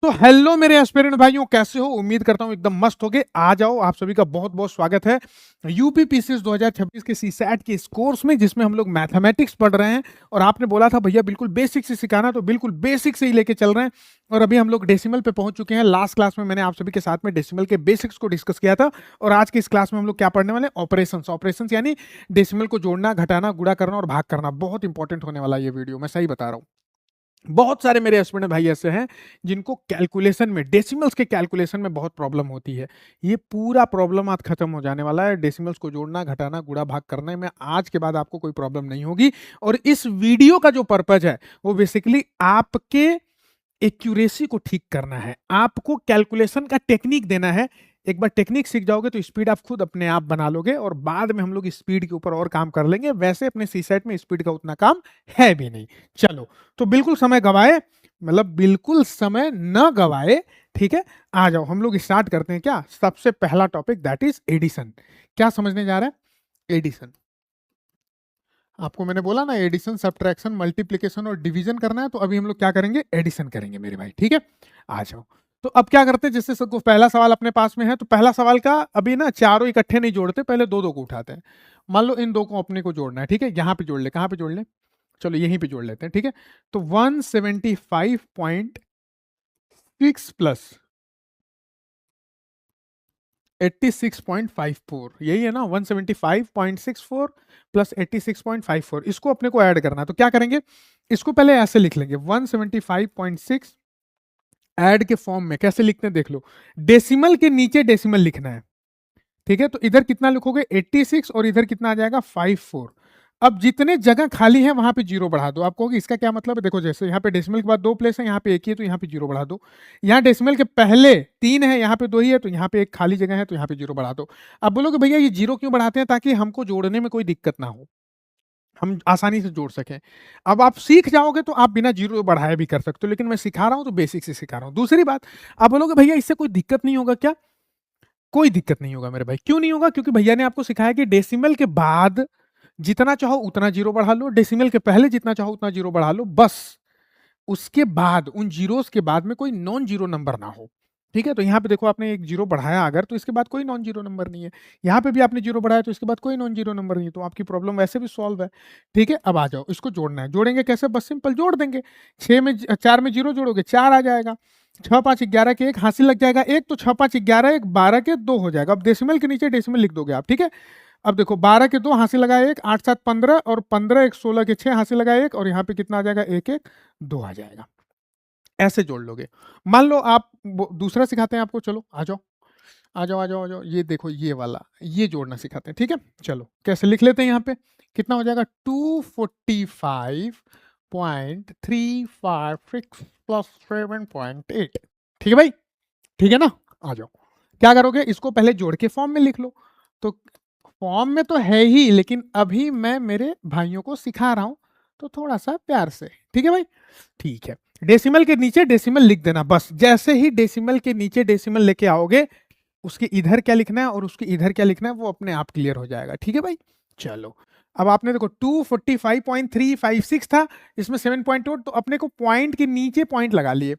तो हेलो मेरे एस्पिरेंट भाइयों, कैसे हो? उम्मीद करता हूं एकदम मस्त होगे। आ जाओ, आप सभी का बहुत बहुत स्वागत है यूपी पीसीएस 2026 के सीसैट के इस कोर्स में, जिसमें हम लोग मैथमेटिक्स पढ़ रहे हैं। और आपने बोला था भैया बिल्कुल बेसिक से सिखाना, तो बिल्कुल बेसिक से ही लेके चल रहे हैं। और अभी हम लोग डेसिमल पे पहुंच चुके हैं। लास्ट क्लास में मैंने आप सभी के साथ में डेसिमल के बेसिक्स को डिस्कस किया था। और आज की इस क्लास में हम लोग क्या पढ़ने वाले हैं? ऑपरेशंस। ऑपरेशंस यानी डेसिमल को जोड़ना, घटाना, गुणा करना और भाग करना। बहुत इंपॉर्टेंट होने वाला ये वीडियो, मैं सही बता रहा हूँ। बहुत सारे मेरे एस्पिरेंट भाई ऐसे हैं जिनको कैलकुलेशन में, डेसिमल्स के कैलकुलेशन में बहुत प्रॉब्लम होती है। ये पूरा प्रॉब्लम आज खत्म हो जाने वाला है। डेसिमल्स को जोड़ना, घटाना, गुणा, भाग करने में आज के बाद आपको कोई प्रॉब्लम नहीं होगी। और इस वीडियो का जो पर्पज है वो बेसिकली आपके एक्यूरेसी को ठीक करना है, आपको कैलकुलेशन का टेक्निक देना है। एक बार टेक्निक सीख जाओगे तो स्पीड आप खुद अपने आप बना लोगे, और बाद में हम लोग स्पीड के ऊपर और काम कर लेंगे। वैसे अपने सीसेट में स्पीड का उतना काम है भी नहीं। चलो, तो बिल्कुल समय गवाए, मतलब बिल्कुल समय न गवाए, ठीक है। आ जाओ, हम लोग स्टार्ट करते हैं। क्या सबसे पहला टॉपिक, दैट इज एडिशन। क्या समझने जा रहा है? एडिशन। आपको मैंने बोला ना, एडिशन, सब्ट्रैक्शन, मल्टीप्लिकेशन और डिवीजन करना है। तो अभी हम लोग क्या करेंगे? एडिशन करेंगे मेरे भाई, ठीक है। आ जाओ। तो अब क्या करते हैं, जैसे सबको पहला सवाल अपने पास में है, तो पहला सवाल का अभी ना चारों इकट्ठे नहीं जोड़ते, पहले दो दो को उठाते हैं। मान लो इन दो को अपने को जोड़ना है, ठीक है। यहाँ पे जोड़ ले, कहाँ पे जोड़ ले? चलो यहीं पे जोड़ लेते हैं, ठीक है। तो 175.6 प्लस 86.54, यही है ना? 175.64 प्लस 86.54, इसको अपने को ऐड करना है। तो क्या करेंगे? इसको पहले ऐसे लिख लेंगे, 175.6 ऐड के फॉर्म में कैसे लिखते हैं देख लो। डेसिमल के नीचे डेसिमल लिखना है, ठीक है। तो इधर कितना लिखोगे? 86, और इधर कितना आ जाएगा? 54। अब जितने जगह खाली है वहां पे जीरो बढ़ा दो। आप कहोगे इसका क्या मतलब है? देखो, जैसे यहाँ पे डेसिमल के बाद दो प्लेस है, यहाँ पे एक ही है, तो यहाँ पे जीरो बढ़ा दो। यहाँ डेसिमल के पहले तीन है, यहाँ पे दो ही है, तो यहाँ पे एक खाली जगह है, तो यहाँ पे जीरो बढ़ा दो। अब बोलोगे भैया ये जीरो क्यों बढ़ाते हैं? ताकि हमको जोड़ने में कोई दिक्कत ना हो, हम आसानी से जोड़ सकें। अब आप सीख जाओगे तो आप बिना जीरो बढ़ाए भी कर सकते हो, लेकिन मैं सिखा रहा हूं तो बेसिक से सिखा रहा हूं। दूसरी बात, आप बोलोगे भैया इससे कोई दिक्कत नहीं होगा क्या? कोई दिक्कत नहीं होगा मेरे भाई। क्यों नहीं होगा? क्योंकि भैया ने आपको सिखाया कि डेसिमल के बाद जितना चाहो उतना जीरो बढ़ा लो, डेसिमल के पहले जितना चाहो उतना जीरो बढ़ा लो, बस उसके बाद उन जीरोस के बाद में कोई नॉन जीरो नंबर ना हो, ठीक है। तो यहाँ पे देखो, आपने एक जीरो बढ़ाया अगर, तो इसके बाद कोई नॉन जीरो नंबर नहीं है। यहाँ पे भी आपने जीरो बढ़ाया तो इसके बाद कोई नॉन जीरो नंबर नहीं है, तो आपकी प्रॉब्लम वैसे भी सॉल्व है, ठीक है। अब आ जाओ, इसको जोड़ना है। जोड़ेंगे कैसे? बस सिंपल जोड़ देंगे। छः में चार में जीरो जोड़ोगे, चार आ जाएगा। छः पाँच 11 के एक हासिल लग जाएगा एक, तो छः पाँच 11, एक 12 के दो हो जाएगा। अब डेसिमल के नीचे डेसिमल लिख दोगे आप, ठीक है। अब देखो, 12 के दो हासिल लगाए एक, 8 7 15, और 15 एक 16 के 6 हासिल लगाए एक, और यहाँ पे कितना आ जाएगा? एक एक दो आ जाएगा। ऐसे जोड़ लोगे। मान लो आप दूसरा सिखाते हैं आपको, चलो आ जाओ, आ जाओ, आ जाओ, आ जाओ। ये देखो, ये वाला, ये जोड़ना सिखाते हैं, ठीक है। चलो कैसे लिख लेते हैं? यहाँ पे कितना हो जाएगा? 245.356 प्लस 7.8, ठीक है भाई, ठीक है ना। आ जाओ, क्या करोगे? इसको पहले जोड़ के फॉर्म में लिख लो। तो फॉर्म में तो है ही, लेकिन अभी मैं मेरे भाइयों को सिखा रहा हूं, तो थोड़ा सा प्यार से, ठीक है भाई, ठीक है। डेसिमल के नीचे डेसिमल लिख देना बस। जैसे ही डेसिमल के नीचे डेसिमल लेके आओगे, उसके इधर क्या लिखना है और उसके इधर क्या लिखना है वो अपने आप क्लियर हो जाएगा, ठीक है भाई। चलो, अब आपने देखो 245.356 था, इसमें 7.8, तो अपने को पॉइंट के नीचे पॉइंट लगा लिए।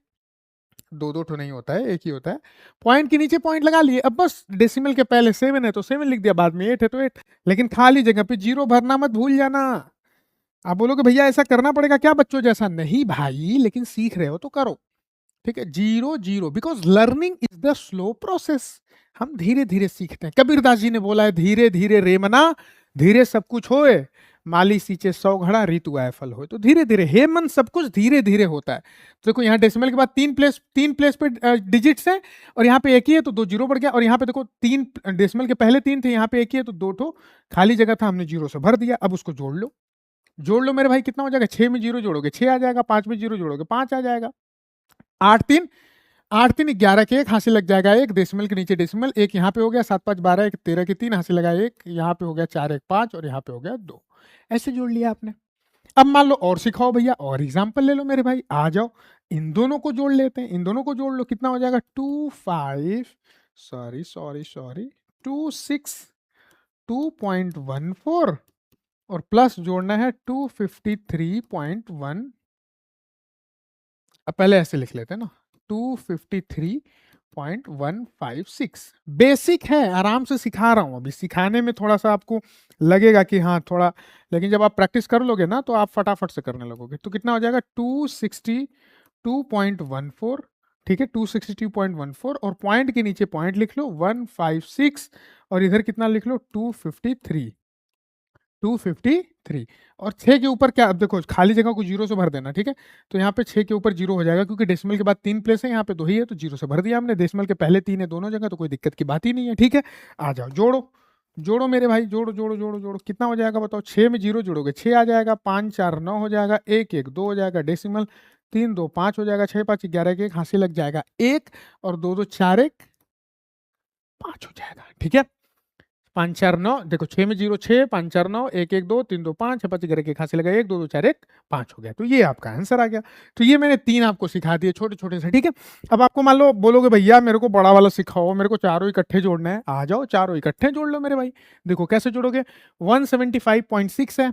दो दो ठो नहीं होता है, एक ही होता है। पॉइंट के नीचे पॉइंट लगा लिए। अब बस डेसिमल के पहले 7 है तो 7 लिख दिया, बाद में 8 है तो 8, लेकिन खाली जगह पे जीरो भरना मत भूल जाना। आप बोलोगे भैया ऐसा करना पड़ेगा क्या बच्चों जैसा? नहीं भाई, लेकिन सीख रहे हो तो करो, ठीक है। Zero zero, because learning is the slow process. हम धीरे धीरे सीखते हैं। कबीरदास जी ने बोला है, धीरे धीरे रे मना, धीरे सब कुछ होए, माली सींचे 100 घड़ा, ऋतु आए फल होए। तो धीरे धीरे हे मन, सब कुछ धीरे धीरे होता है। तो देखो, यहाँ डेसिमल के बाद तीन प्लेस पे डिजिट्स हैं, और यहाँ पे एक ही है तो दो जीरो बढ़ गया। और यहाँ पे देखो, तीन डेसिमल के पहले तीन थे, यहाँ पे एक ही है तो दो ठो खाली जगह था, हमने जीरो से भर दिया। अब उसको जोड़ लो, जोड़ लो मेरे भाई। कितना हो जाएगा? 6 में जीरो जोड़ोगे 6 आ जाएगा, 5 में जीरो जोड़ोगे 5 आ जाएगा, 8 3 11 के एक हासिल लग जाएगा एक, डेसिमल के नीचे डेसिमल, एक यहाँ पे हो गया, 7 5 12, एक 13 के 3 हासिल लगा एक, यहाँ पे हो गया 4 1 5, और यहाँ पे हो गया 2। ऐसे जोड़ लिया आपने। अब मान लो और सिखाओ भैया, और एग्जाम्पल ले लो मेरे भाई। आ जाओ, इन दोनों को जोड़ लेते हैं, इन दोनों को जोड़ लो। कितना हो जाएगा? 2.14, और प्लस जोड़ना है 253.1। अब पहले ऐसे लिख लेते हैं ना, 253.156। बेसिक है, आराम से सिखा रहा हूं, अभी सिखाने में थोड़ा सा आपको लगेगा कि हाँ थोड़ा, लेकिन जब आप प्रैक्टिस कर लोगे ना तो आप फटाफट से करने लगोगे। तो कितना हो जाएगा 262.14, ठीक है 262.14, और पॉइंट के नीचे पॉइंट लिख लो 156, और इधर कितना लिख लो 253 और 6 के ऊपर क्या, अब देखो खाली जगह को जीरो से भर देना, ठीक है। तो यहाँ पे 6 के ऊपर जीरो हो जाएगा, क्योंकि डेसिमल के बाद 3 प्लेस है, यहाँ पे 2 ही है, तो जीरो से भर दिया हमने। डेसिमल के पहले 3 है दोनों जगह, तो कोई दिक्कत की बात ही नहीं है, ठीक है। आ जाओ जोड़ो, जोड़ो मेरे भाई, जोड़ो जोड़ो जोड़ो जोड़ो, कितना हो जाएगा बताओ। 6 में जीरो जोड़ोगे 6 आ जाएगा, 5 4 9 हो जाएगा, 1 1 2 हो जाएगा डेसिमल, 3 2 5 हो जाएगा, 6 5 11 के 1 हासिल लग जाएगा 1, और 2 2 4 1 5 हो जाएगा, ठीक है। 5 4 9, देखो 6 में जीरो 6, 5 4 9, 1 1 2, 3 2 5, 6 5 11 के खांसी लगा 1 2 2 4 1 5 हो गया। तो ये आपका आंसर आ गया। तो ये मैंने 3 आपको सिखा दिए छोटे छोटे से, ठीक है। अब आपको मान लो बोलोगे भैया मेरे को बड़ा वाला सिखाओ, मेरे को चारों इकट्ठे जोड़ना है, आ जाओ चारों इकट्ठे जोड़ लो मेरे भाई। देखो कैसे जोड़ोगे, 175.6 है,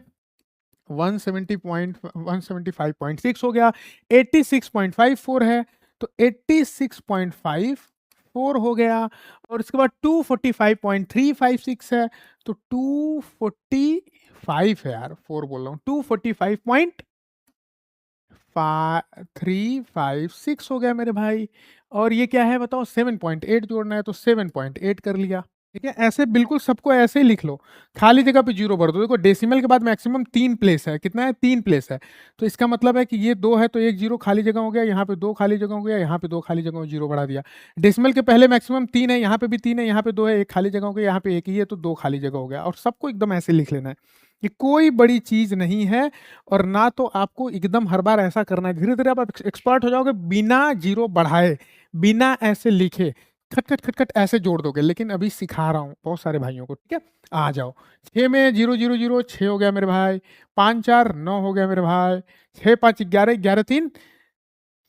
175.6 हो गया, 86.54 है, तो 86.54 हो गया, और इसके बाद 245.356 है, तो 245 है यार, 4 बोल रहा हूँ, 245.356 हो गया मेरे भाई। और ये क्या है बताओ, 7.8 जोड़ना है, तो 7.8 कर लिया, ठीक है। ऐसे बिल्कुल सबको ऐसे ही लिख लो, खाली जगह पे जीरो भर दो। देखो डेसिमल के बाद मैक्सिमम 3 प्लेस है, कितना है 3 प्लेस है, तो इसका मतलब है कि ये 2 है तो एक जीरो खाली जगह हो गया, यहाँ पे 2 खाली जगह हो गया, यहाँ पे 2 खाली जगह जीरो बढ़ा दिया। डेसिमल के पहले मैक्सिमम 3 है, यहाँ पे भी 3 है, यहाँ पे 2 है, एक खाली जगह हो गया, यहाँ पे एक ही है तो 2 खाली जगह हो गया। और सबको एकदम ऐसे लिख लेना है, ये कोई बड़ी चीज नहीं है, और ना तो आपको एकदम हर बार ऐसा करना है। धीरे धीरे आप एक्सपर्ट हो जाओगे, बिना जीरो बढ़ाए, बिना ऐसे लिखे, खट खट खट खट ऐसे जोड़ दोगे। लेकिन अभी सिखा रहा हूँ बहुत सारे भाइयों को, ठीक है। आ जाओ, 6 में जीरो जीरो जीरो 6 हो गया मेरे भाई, 5 4 9 हो गया मेरे भाई, 6 5 11 11 3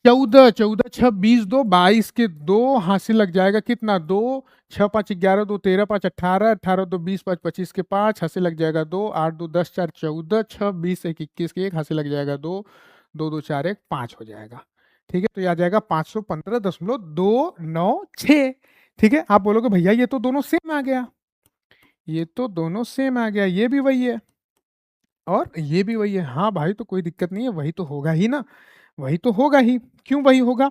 14 14 6 20 2 22 के 2 हासिल लग जाएगा, कितना 2 6 5 11 2 13 5 18 18 2 20 5 25 के 5 हासिल लग जाएगा 2 8 2 10 4 14 6 20 1 21 के 1 हासिल लग जाएगा 2 2 2 4 1 5 हो जाएगा, ठीक है। तो ये आ जाएगा 515.296, ठीक है। आप बोलोगे भैया ये तो दोनों सेम आ गया, ये तो दोनों सेम आ गया, ये भी वही है और ये भी वही है। हाँ भाई तो कोई दिक्कत नहीं है, वही तो होगा ही ना, वही तो होगा ही। क्यों वही होगा,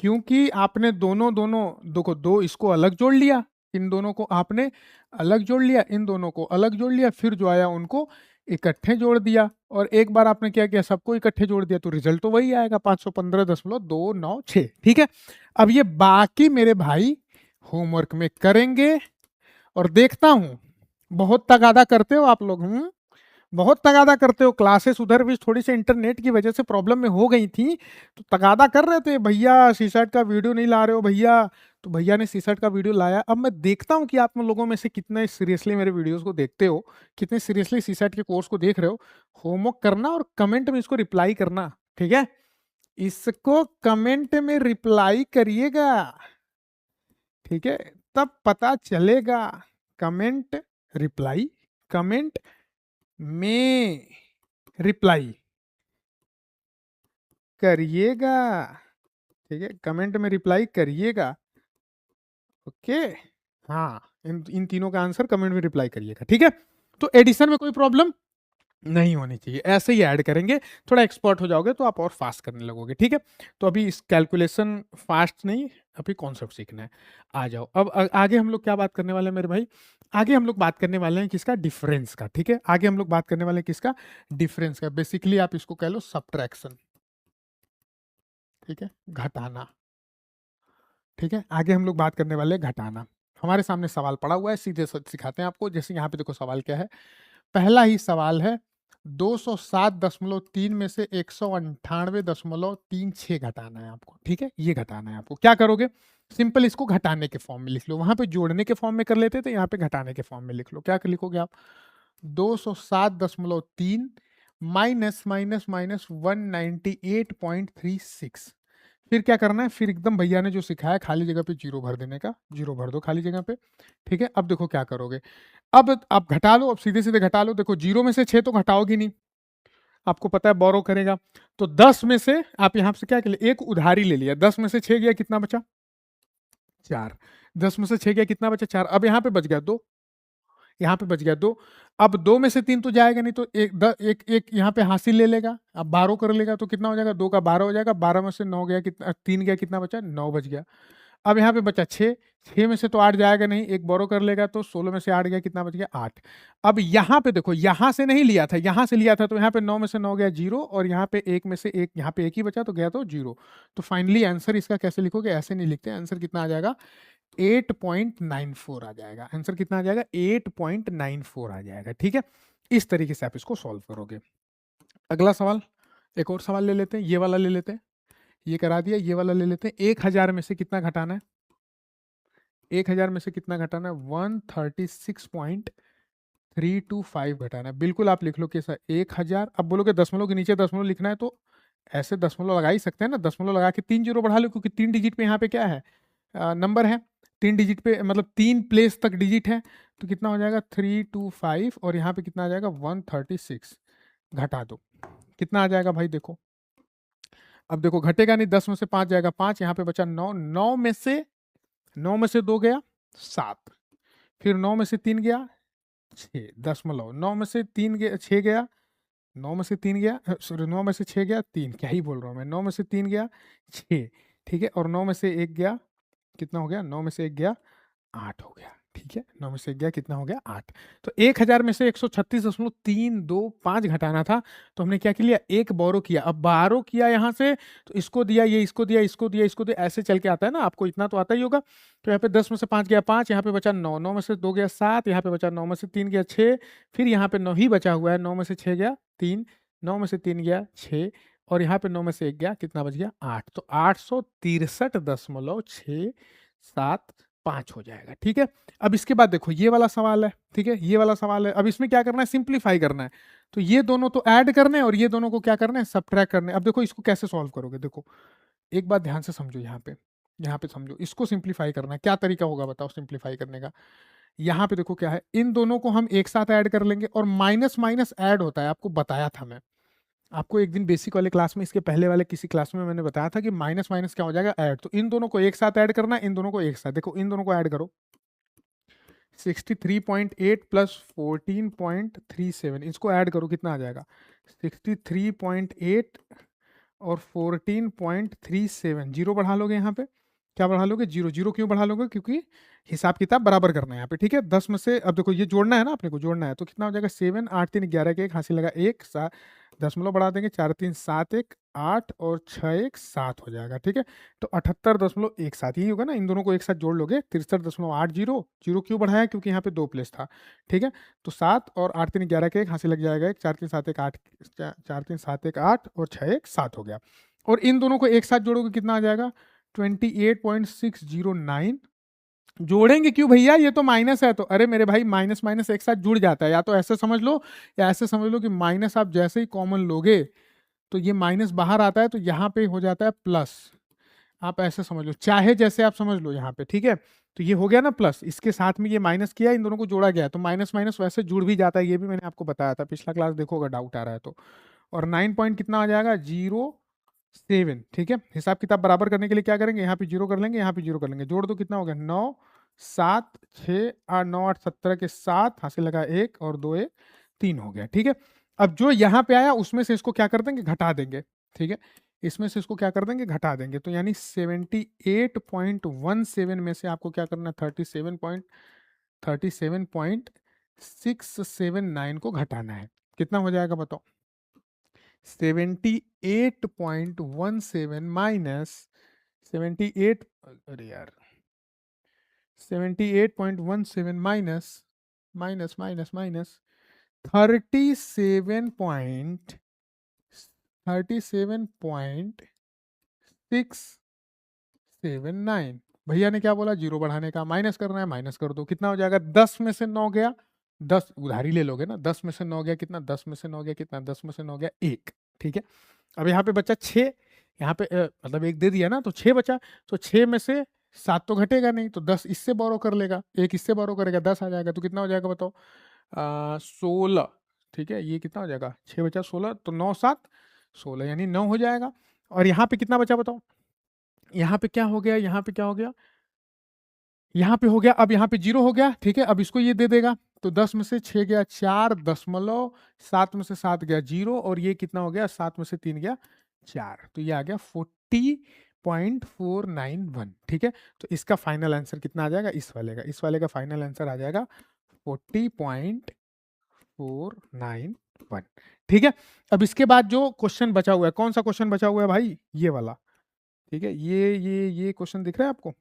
क्योंकि आपने दोनों दोनों देखो, दो इसको अलग जोड़ लिया, इन दोनों को आपने अलग जोड़ लिया, इन दोनों को अलग जोड़ लिया, फिर जो आया उनको इकट्ठे जोड़ दिया, और एक बार आपने क्या किया, सबको इकट्ठे जोड़ दिया, तो रिजल्ट तो वही आएगा 515.296, ठीक है। अब ये बाकी मेरे भाई होमवर्क में करेंगे, और देखता हूं बहुत तगादा करते हो आप लोग, बहुत तगादा करते हो। क्लासेस उधर भी थोड़ी सी इंटरनेट की वजह से प्रॉब्लम में हो गई थी, तो तगादा कर रहे थे भैया सीसैट का वीडियो नहीं ला रहे हो भैया, तो भैया ने सीसैट का वीडियो लाया। अब मैं देखता हूँ कि आप लोगों में से कितने सीरियसली मेरे वीडियोस को देखते हो, कितने सीरियसली सीसैट के कोर्स को देख रहे हो। होमवर्क करना और कमेंट में इसको रिप्लाई करना, ठीक है। इसको कमेंट में रिप्लाई करिएगा, ठीक है, तब पता चलेगा। कमेंट रिप्लाई, कमेंट में रिप्लाई करिएगा, ठीक है, कमेंट में रिप्लाई करिएगा, ओके। हाँ, इन इन तीनों का आंसर कमेंट में रिप्लाई करिएगा, ठीक है। तो एडिशन में कोई प्रॉब्लम नहीं होनी चाहिए, ऐसे ही ऐड करेंगे, थोड़ा एक्सपर्ट हो जाओगे तो आप और फास्ट करने लगोगे, ठीक है। तो अभी इस कैलकुलेशन फास्ट नहीं, अभी कॉन्सेप्ट सीखना है। आ जाओ, अब आगे हम लोग क्या बात करने वाले हैं मेरे भाई, आगे हम लोग बात करने वाले हैं किसका, डिफरेंस का, ठीक है। आगे हम लोग बात करने वाले हैं किसका, डिफरेंस का। बेसिकली आप इसको कह लो सब्ट्रैक्शन, ठीक है, घटाना, ठीक है। आगे हम लोग बात करने वाले हैं घटाना। हमारे सामने सवाल पड़ा हुआ है, सीधे सिखाते हैं आपको। जैसे यहाँ पे देखो सवाल क्या है, पहला ही सवाल है, 207.3 में से 198.36 घटाना है आपको, ठीक है। ये घटाना है आपको, क्या करोगे, सिंपल इसको घटाने के फॉर्म में लिख लो। वहां पे जोड़ने के फॉर्म में कर लेते थे, यहाँ पे घटाने के फॉर्म में लिख लो। क्या लिखोगे आप, 207.3 माइनस माइनस माइनस 198.36, फिर क्या करना है, फिर एकदम भैया ने जो सिखाया खाली जगह पे जीरो भर देने का, जीरो भर दो खाली जगह पे, ठीक है। अब देखो क्या करोगे, अब आप घटा लो, अब सीधे सीधे घटा लो। देखो जीरो में से 6 तो घटाओगे नहीं, आपको पता है बोरो करेगा, तो 10 में से आप यहां से क्या कर लिए, एक उधारी ले लिया, 10 में से 6 गया, कितना बचा 4, 10 में से 6 गया, कितना बचा 4, अब यहां पे बच गया 2, यहाँ पे बच गया 2, अब 2 में से 3 तो जाएगा नहीं, तो एक यहाँ पे हासिल ले लेगा, अब 12 कर लेगा तो कितना हो जाएगा, 2 का 12 हो जाएगा, 12 में से 9 गया, कितना 3 गया, कितना बचा 9 बच गया। अब यहाँ पे बचा 6, 6 में से तो 8 जाएगा नहीं, एक बोरो कर लेगा, तो 16 में से 8 गया, कितना बच गया 8। अब यहाँ पे देखो, यहाँ से नहीं लिया था, यहाँ से लिया था, तो यहाँ पे 9 में से 9 गया 0, और यहाँ पे 1 में से 1, यहाँ पे 1 ही बचा तो गया तो 0। तो फाइनली आंसर इसका कैसे लिखोगे, ऐसे नहीं लिखते, आंसर कितना आ जाएगा 8.94 आ जाएगा, आंसर कितना आ जाएगा 8.94 आ जाएगा। ठीक है, इस तरीके से आप इसको सॉल्व करोगे। अगला सवाल, एक और सवाल ले लेते हैं, ये वाला ले लेते हैं, ये करा दिया, ये वाला ले लेते हैं। 1000 में से कितना घटाना है, 1000 में से कितना घटाना है, 136.325 घटाना है। बिल्कुल आप लिख लो कि सर 1000, अब बोलोगे दशमलव के नीचे दशमलव लिखना है, तो ऐसे दशमलव लगा ही सकते हैं ना, दशमलव लगा के 3 जीरो बढ़ा लो, क्योंकि 3 डिजिट पे यहाँ पे क्या है, नंबर है, 3 डिजिट पे मतलब 3 प्लेस तक डिजिट है, तो कितना हो जाएगा 325, और यहाँ पे कितना आ जाएगा 136, घटा दो, कितना आ जाएगा भाई देखो, अब देखो घटेगा नहीं, 10 में से 5 जाएगा 5, यहाँ पे बचा 9, 9 में से 2 गया 7, फिर 9 में से 3 गया 6, दशमलव, 9 में से 3 गया 6 गया, 9 में से 3 गया, सॉरी 9 में से 6 गया 3, क्या ही बोल रहा हूँ मैं, 9 में से 3 गया 6, ठीक है, और 9 में से 1 गया, कितना हो गया, 9 में से 1 गया 8 हो गया। ठीक है, 9 में से 1 गया, कितना हो गया 8। तो 1000 में से 136.325 घटाना था, तो हमने क्या किया, एक बोरो किया, अब बारो किया यहाँ से, तो इसको दिया, ये इसको दिया, इसको दिया, इसको दिया, ऐसे चल के आता है ना, आपको इतना तो आता ही होगा। तो यहाँ पे 10 में से 5 गया 5, यहाँ पे बचा 9, 9 में से 2 गया 7, यहाँ पे बचा 9 में से 3 गया 6, फिर यहाँ पे 9 ही बचा हुआ है, 9 में से 6 गया 3, 9 में से 3 गया 6, और यहाँ पे 9 में से 1 गया, कितना बच गया 8, तो 863.675 हो जाएगा। ठीक है, अब इसके बाद देखो ये वाला सवाल है, ठीक है, ये वाला सवाल है, अब इसमें क्या करना है, सिंप्लीफाई करना है, तो ये दोनों तो ऐड करने हैं और ये दोनों को क्या करना है, सबट्रैक्ट करने हैं। अब देखो इसको कैसे सॉल्व करोगे, देखो एक बात ध्यान से समझो, यहाँ पे समझो, इसको सिंप्लीफाई करना है, क्या तरीका होगा बताओ सिंप्लीफाई करने का। यहाँ पे देखो क्या है, इन दोनों को हम एक साथ ऐड कर लेंगे, और माइनस माइनस ऐड होता है, आपको बताया था मैं, आपको एक दिन बेसिक वाले क्लास में, इसके पहले वाले किसी क्लास में मैंने बताया था कि माइनस माइनस क्या हो जाएगा, ऐड। तो इन दोनों को एक साथ ऐड करना है, इन दोनों को एक साथ, देखो इन दोनों को ऐड करो, 63.8 प्लस 14.37, इसको ऐड करो, कितना आ जाएगा 63.8 और 14.37, जीरो बढ़ा लोगे, यहाँ पे क्या बढ़ा लोगे, जीरो, जीरो क्यों बढ़ा लोगे, क्योंकि हिसाब किताब बराबर करना है यहाँ पे। ठीक है, 10 में से, अब देखो ये जोड़ना है ना, अपने को जोड़ना है, तो कितना हो जाएगा 7, 8 3 11 के 1 हासिल लगा 1, दशमलव बढ़ा देंगे, 4 3 7 1 8 और 6 1 7 हो जाएगा। ठीक है, तो 78.17 यही होगा ना, इन दोनों को एक साथ जोड़ लोगे, 63.80, जीरो क्यों बढ़ाया, क्योंकि यहाँ पे 2 प्लेस था। ठीक है, तो 7 और 8 3 11 के 1 हासिल लग जाएगा 1, 4 3 7 1 8, 4 3 7 1 8 और 6 1 7 हो गया, और इन दोनों को एक साथ जोड़ोगे कितना आ जाएगा 28.609। जोड़ेंगे क्यों भैया, ये तो माइनस है, तो अरे मेरे भाई माइनस माइनस एक साथ जुड़ जाता है, या तो ऐसे समझ लो, या ऐसे समझ लो कि माइनस आप जैसे ही कॉमन लोगे तो ये माइनस बाहर आता है, तो यहाँ पे हो जाता है प्लस, आप ऐसे समझ लो, चाहे जैसे आप समझ लो यहाँ पे। ठीक है, तो ये हो गया ना प्लस, इसके साथ में ये माइनस किया, इन दोनों को जोड़ा गया, तो माइनस माइनस वैसे जुड़ भी जाता है, ये भी मैंने आपको बताया था, पिछला क्लास देखो अगर डाउट आ रहा है तो। और 9 पॉइंट कितना आ जाएगा 07। ठीक है, हिसाब किताब बराबर करने के लिए क्या करेंगे, यहाँ पे जीरो कर लेंगे, यहाँ पे जीरो कर लेंगे, जोड़ दो, कितना हो गया 9 7 6 8 9 8 17 के 7 हासिल लगा 1 और 2 1 3 हो गया। ठीक है, अब जो यहाँ पे आया उसमें से इसको क्या कर देंगे, घटा देंगे। ठीक है, इसमें से इसको क्या कर देंगे, घटा देंगे, तो यानी 78.17 में से आपको क्या करना है, 37.679 को घटाना है, कितना हो जाएगा बताओ, 78.17 माइनस 78, अरे यार 78.17 माइनस माइनस माइनस माइनस 37.679। भैया ने क्या बोला, जीरो बढ़ाने का, माइनस करना है, माइनस कर दो, कितना हो जाएगा 10 में से 9 गया, 10 उधारी ले लोगे ना, 10 में से 9 गया कितना, 10 में से 9 गया कितना, 10 में से 9 गया 1। ठीक है, अब यहाँ पे बचा 6, यहाँ पे मतलब 1 दे दिया ना, तो 6 बचा, तो 6 में से 7 तो घटेगा नहीं, तो 10 इससे बोरो कर लेगा, 1 इससे बोरो करेगा, 10 आ जाएगा, तो कितना हो जाएगा बताओ 16। ठीक है, ये कितना हो जाएगा, 6 बचा 16, तो 9 7 16 यानी 9 हो जाएगा। और यहाँ पे कितना बचा बताओ, यहाँ पे क्या हो गया, यहाँ पे क्या हो गया, यहाँ पे हो गया, अब यहाँ पे 0 हो गया, ठीक है। अब इसको ये दे देगा, तो 10 में से 6 गया 4, 7 में से 7 गया 0, और ये कितना हो गया, 7 में से 3 गया 4, तो ये आ गया 40.491, ठीक है। तो इसका फाइनल आंसर कितना आ जाएगा, इस वाले का फाइनल आंसर आ जाएगा 40.491, ठीक है। अब इसके बाद जो क्वेश्चन बचा हुआ है, कौन सा क्वेश्चन बचा हुआ है भाई, ये वाला, ठीक है। ये क्वेश्चन दिख रहा है आपको,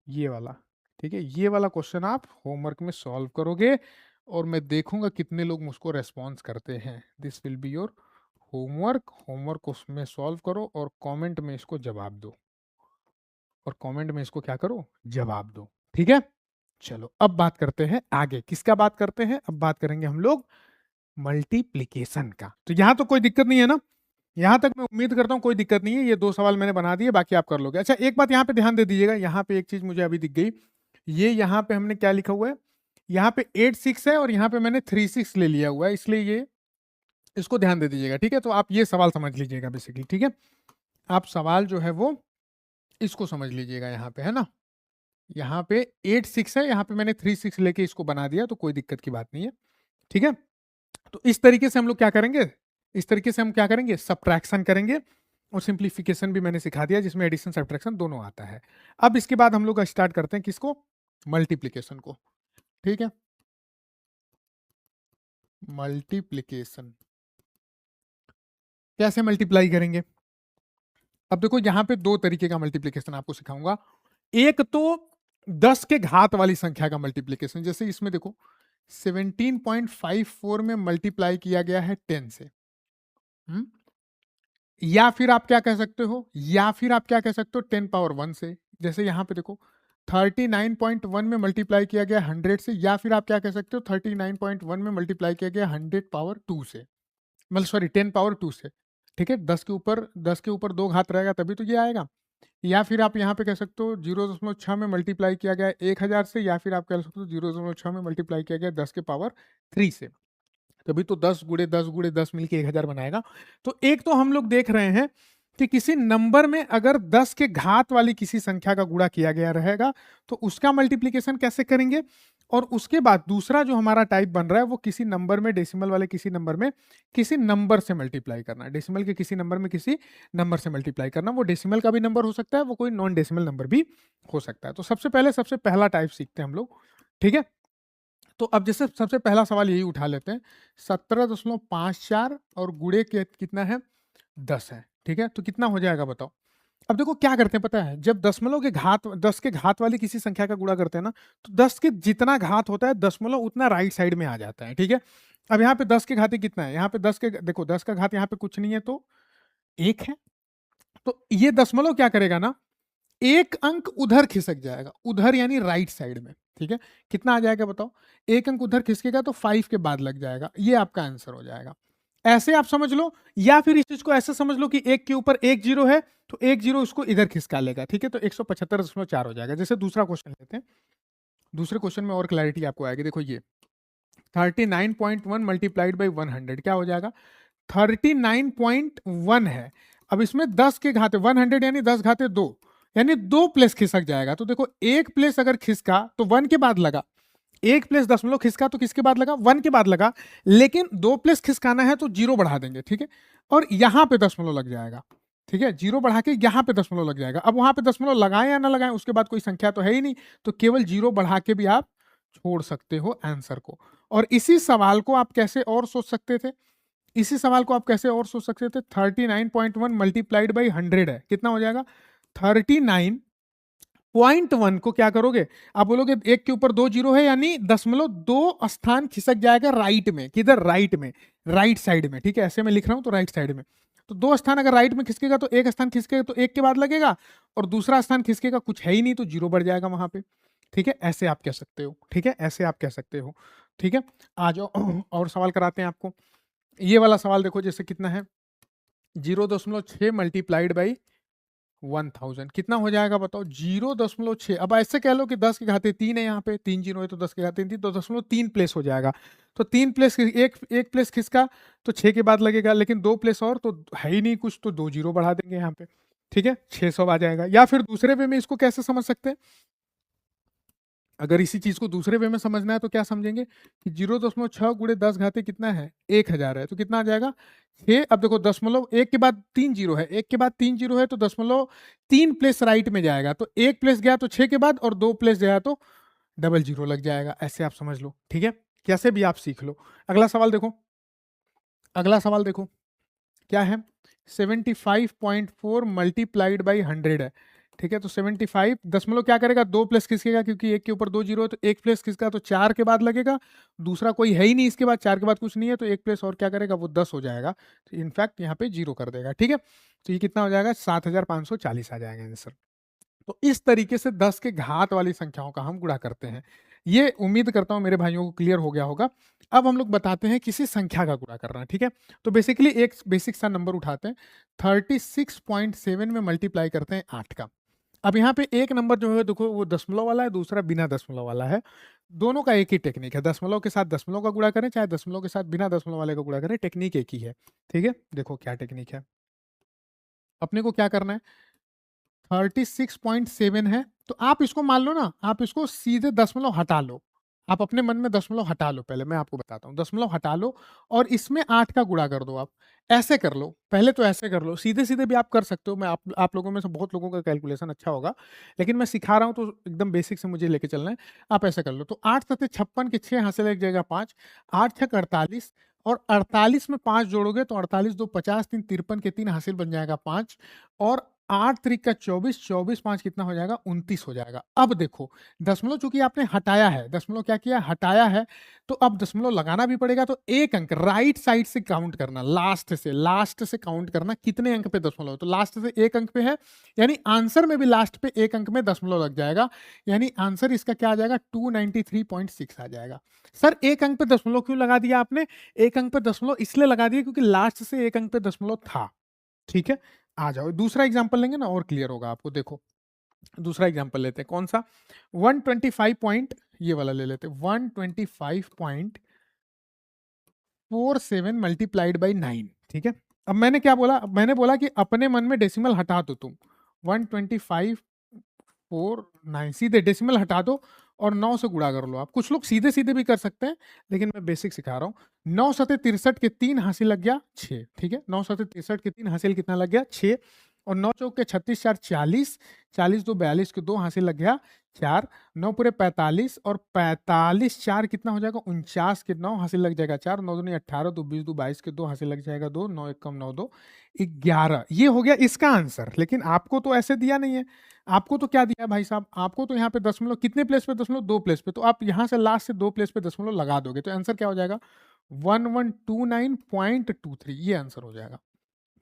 ये वाला, ठीक है। ये वाला क्वेश्चन आप होमवर्क में सॉल्व करोगे, और मैं देखूंगा कितने लोग मुझको रेस्पॉन्स करते हैं। This will be your homework. Homework को उसमें सॉल्व करो और कमेंट में इसको जवाब दो, और कमेंट में इसको क्या करो, जवाब दो, ठीक है। चलो अब बात करते हैं आगे, किसका बात करते हैं, अब बात करेंगे हम लोग मल्टीप्लीकेशन का। तो यहां तो कोई दिक्कत नहीं है ना, यहां तक मैं उम्मीद करता हूं कोई दिक्कत नहीं है, ये 2 सवाल मैंने बना दिए, बाकी आप कर लोगे। अच्छा एक बात यहाँ पे ध्यान दे दीजिएगा, यहाँ पे एक चीज मुझे अभी दिख गई, ये यहाँ पे हमने क्या लिखा हुआ है, यहाँ पे 8 6 है और यहाँ पे मैंने 3 6 ले लिया हुआ है, इसलिए ये इसको ध्यान दे दीजिएगा, ठीक है। तो आप ये सवाल समझ लीजिएगा बेसिकली, ठीक है। आप सवाल जो है वो इसको समझ लीजिएगा, यहाँ पे है ना, यहाँ पे 8 6 है, यहाँ पे मैंने 3 6 लेके इसको बना दिया, तो कोई दिक्कत की बात नहीं है, ठीक है। तो इस तरीके से हम लोग क्या करेंगे, इस तरीके से हम क्या करेंगे, सब्ट्रैक्शन करेंगे, और सिंप्लीफिकेशन भी मैंने सिखा दिया, जिसमें एडिशन सब्ट्रैक्शन दोनों आता है। अब इसके बाद हम लोग स्टार्ट करते हैं किसको, मल्टीप्लिकेशन को, ठीक है। मल्टीप्लिकेशन कैसे मल्टीप्लाई करेंगे, अब देखो यहाँ पे 2 तरीके का मल्टीप्लिकेशन आपको सिखाऊंगा। एक तो 10 के घात वाली संख्या का मल्टीप्लिकेशन, जैसे इसमें देखो 17.54 में मल्टीप्लाई किया गया है 10 से, या फिर आप क्या कह सकते हो, या फिर आप क्या कह सकते हो 10 पावर 1 से, जैसे यहाँ पे देखो 39.1 में मल्टीप्लाई किया गया 100 से, या फिर आप क्या कह सकते हो 39.1 में मल्टीप्लाई किया गया 100 पावर 2 से, मतलब सॉरी 10 पावर 2 से, ठीक है। 10 के ऊपर 2 घात रहेगा तभी तो ये आएगा। या फिर आप यहाँ पे कह सकते हो 0.6 में मल्टीप्लाई किया गया 1000 से, या फिर आप कह सकते हो 0.6 में मल्टीप्लाई किया गया 10 के पावर 3 से, तभी तो 10 गुणे 10 गुणे 10 मिलके 1000 बनाएगा। तो एक तो हम लोग देख रहे हैं कि किसी नंबर में अगर 10 के घात वाली किसी संख्या का गुणा किया गया रहेगा तो उसका मल्टीप्लिकेशन कैसे करेंगे, और उसके बाद दूसरा जो हमारा टाइप बन रहा है वो किसी नंबर में, डेसिमल वाले किसी नंबर में किसी नंबर से मल्टीप्लाई करना, डेसिमल के किसी नंबर में किसी नंबर से मल्टीप्लाई करना। वो डेसिमल का भी नंबर हो सकता है, वो कोई नॉन डेसिमल नंबर भी हो सकता है। तो सबसे पहला टाइप सीखते हैं हम लोग, ठीक है। तो अब जैसे सबसे पहला सवाल यही उठा लेते हैं, 17.54 और गुणे के कितना है 10 है, ठीक है। तो कितना हो जाएगा बताओ। अब देखो क्या करते हैं पता है, जब दशमलव के घात 10 के घात वाली किसी संख्या का गुणा करते हैं ना, तो 10 के जितना घात होता है दशमलव उतना राइट साइड में आ जाता है, ठीक है। अब यहाँ पे 10 के घाते कितना है, यहाँ पे 10 के देखो 10 का घात यहाँ पे कुछ नहीं है तो 1 है, तो ये दशमलव क्या करेगा ना, एक अंक उधर खिसक जाएगा, उधर यानी राइट साइड में, ठीक है। कितना आ जाएगा बताओ, एक अंक उधर खिसकेगा तो 5 के बाद लग जाएगा, ये आपका आंसर हो जाएगा। ऐसे आप समझ लो, या फिर इस चीज को ऐसे समझ लो कि एक के ऊपर एक जीरो है तो एक जीरो उसको इधर खिसका लेगा, ठीक है। तो 175.4 हो जाएगा। जैसे दूसरा क्वेश्चन लेते हैं, दूसरे क्वेश्चन में और क्लैरिटी आपको आएगी। देखो ये 39.1 मल्टीप्लाइड बाई 100 क्या हो जाएगा, 39.1 है। अब इसमें 10 के घाते 100 यानी 10 घाते 2, यानी 2 प्लेस खिसक जाएगा। तो देखो एक प्लेस अगर खिसका तो 1 के बाद लगा, एक प्लेस दशमलव खिसका तो किसके बाद लगा, 1 के बाद लगा, लेकिन 2 प्लेस खिसकाना है तो 0 बढ़ा देंगे, ठीक है। और यहां पे दशमलव लग जाएगा, ठीक है। 0 बढ़ा के यहां पे दशमलव लग जाएगा। अब वहां पे दशमलव लगाएं या ना लगाएं, उसके बाद कोई संख्या तो है ही नहीं, तो केवल 0 बढ़ा के भी आप छोड़ सकते हो आंसर को। और इसी सवाल को आप कैसे और सोच सकते थे, इसी सवाल को आप कैसे और सोच सकते थे, 39.1 मल्टीप्लाइड बाई 100 है, कितना हो जाएगा 39.1 को क्या करोगे, आप बोलोगे एक के ऊपर 2 जीरो है यानी दशमलव 2 स्थान खिसक जाएगा राइट में, किधर राइट में, राइट साइड में, ठीक है। ऐसे मैं लिख रहा हूं तो राइट साइड में, तो 2 स्थान अगर राइट में खिसकेगा तो एक स्थान खिसकेगा तो एक के बाद लगेगा, और दूसरा स्थान खिसकेगा कुछ है ही नहीं तो 0 बढ़ जाएगा वहां पे, ठीक है। ऐसे आप कह सकते हो, ठीक है, ऐसे आप कह सकते हो, ठीक है। आ जाओ और सवाल कराते हैं आपको। ये वाला सवाल देखो, जैसे कितना है 0.6 मल्टीप्लाइड बाई 1000 कितना हो जाएगा बताओ? 0.6। अब ऐसे कह लो कि 10 की घाते 3 है, यहाँ पे 3 जीरो है तो 10 की घाते 3, तो 0.3 प्लेस हो जाएगा। तो 3 प्लेस एक प्लेस खिसका तो 6 के बाद लगेगा, लेकिन 2 प्लेस और तो है ही नहीं कुछ, तो 2 जीरो बढ़ा देंगे यहाँ पे। ठीक है, 600 आ जाएगा। या फिर दूसरे वे में इसको कैसे समझ सकते हैं? अगर इसी चीज को दूसरे वे में समझना है तो क्या समझेंगे कि 0.6 गुणे 10 घाते कितना है? 1000 है, तो कितना आ जाएगा? 6। अब देखो दशमलव एक के बाद 3 जीरो है, एक के बाद 3 जीरो है तो दशमलव 3 प्लेस राइट में जाएगा, तो एक प्लेस गया तो 6 के बाद, और 2 प्लेस गया तो डबल जीरो लग जाएगा। ऐसे आप समझ लो, ठीक है, कैसे भी आप सीख लो। अगला सवाल देखो, अगला सवाल देखो क्या है? 75.4 मल्टीप्लाइड बाई 100 है। ठीक है, तो 75 दशमलव क्या करेगा? 2 प्लस खिसकेगा, क्योंकि एक के ऊपर 2 जीरो है, तो एक प्लस खिसका तो 4 के बाद लगेगा। दूसरा कोई है ही नहीं इसके बाद, 4 के बाद कुछ नहीं है, तो एक प्लस और क्या करेगा? वो 10 हो जाएगा। तो इनफैक्ट यहाँ पे जीरो कर देगा। ठीक है, तो ये कितना हो जाएगा? 7540 आ जाएगा आंसर। तो इस तरीके से 10 के घात वाली संख्याओं का हम गुणा करते हैं। ये उम्मीद करता हूं मेरे भाइयों को क्लियर हो गया होगा। अब हम लोग बताते हैं किसी संख्या का गुणा करना। ठीक है, तो बेसिकली एक बेसिक सा नंबर उठाते हैं, 36.7 में मल्टीप्लाई करते हैं 8 का। अब यहाँ पे एक नंबर जो है देखो वो दशमलव वाला है, दूसरा बिना दशमलव वाला है। दोनों का एक ही टेक्निक है, दशमलव के साथ दशमलव का गुणा करें चाहे दशमलव के साथ बिना दशमलव वाले का गुणा करें, टेक्निक एक ही है। ठीक है, देखो क्या टेक्निक है। अपने को क्या करना है? 36.7 है, तो आप इसको मान लो ना, आप इसको सीधे दशमलव हटा लो। आप अपने मन में दशमलव हटा लो, पहले मैं आपको बताता हूँ। दशमलव हटा लो और इसमें 8 का गुणा कर दो। आप ऐसे कर लो, पहले तो ऐसे कर लो, सीधे सीधे भी आप कर सकते हो। मैं आप लोगों में से बहुत लोगों का कैलकुलेशन अच्छा होगा, लेकिन मैं सिखा रहा हूँ तो एकदम बेसिक से मुझे लेके चलना है। आप ऐसे कर लो, तो 8 सत्ते 56 के 6 हासिल एक जगह 5, 8 छक 48, और 48 में 5 जोड़ोगे तो 48 दो 50, 3 53 के 3 हासिल बन जाएगा 5, और 8 त्रिक का 24, 24 5 कितना हो जाएगा? 29 हो जाएगा। अब देखो दशमलव चूंकि आपने हटाया है, दशमलव क्या किया? हटाया है, तो अब दशमलव लगाना भी पड़ेगा। तो एक अंक राइट साइड से काउंट करना, लास्ट से काउंट करना कितने अंक पे दशमलव है। तो लास्ट से एक अंक पे है, यानी आंसर में भी लास्ट पे एक अंक में दशमलव लग जाएगा, यानी आंसर इसका क्या आ जाएगा? 293.6 आ जाएगा। सर एक अंक पे दशमलव क्यों लगा दिया आपने? एक अंक पे दशमलव इसलिए लगा दिया क्योंकि लास्ट से एक अंक पे दशमलव था। ठीक है, आ जाओ दूसरा एग्जांपल लेंगे ना, और क्लियर होगा आपको। देखो दूसरा एग्जांपल लेते हैं, कौन सा? 125 पॉइंट, ये वाला ले लेते हैं, 125.47 मल्टीप्लाइड बाई 9। ठीक है, अब मैंने क्या बोला? मैंने बोला कि अपने मन में डेसिमल हटा दो तुम। 125.49 सीधे डेसिमल हटा दो और 9 से गुणा कर लो। आप कुछ लोग सीधे सीधे भी कर सकते हैं, लेकिन मैं बेसिक सिखा रहा हूँ। 9 सते 63 के 3 हासिल लग गया 6। ठीक है, 9 सते 63 के 3 हासिल कितना लग गया? 6, और 9 चौक के 36 4 40, 40 दो 42 के 2 हासिल लग गया 4, 9 पूरे 45, और 45 4 कितना हो जाएगा? 49 के 9 हासिल लग जाएगा 4, 9 दूनी 18, 2 20 दो 22 के 2 हासिल लग जाएगा 2, 9 एक कम 9 2 11। ये हो गया इसका आंसर, लेकिन आपको तो ऐसे दिया नहीं है। आपको तो क्या दिया है भाई साहब? आपको तो यहाँ पे दशमलव कितने प्लेस पे? दशमलव 2 प्लेस पे, तो आप यहाँ से लास्ट से 2 प्लेस पे दशमलव लगा दोगे, तो आंसर क्या हो जाएगा? 1129.23, ये आंसर हो जाएगा।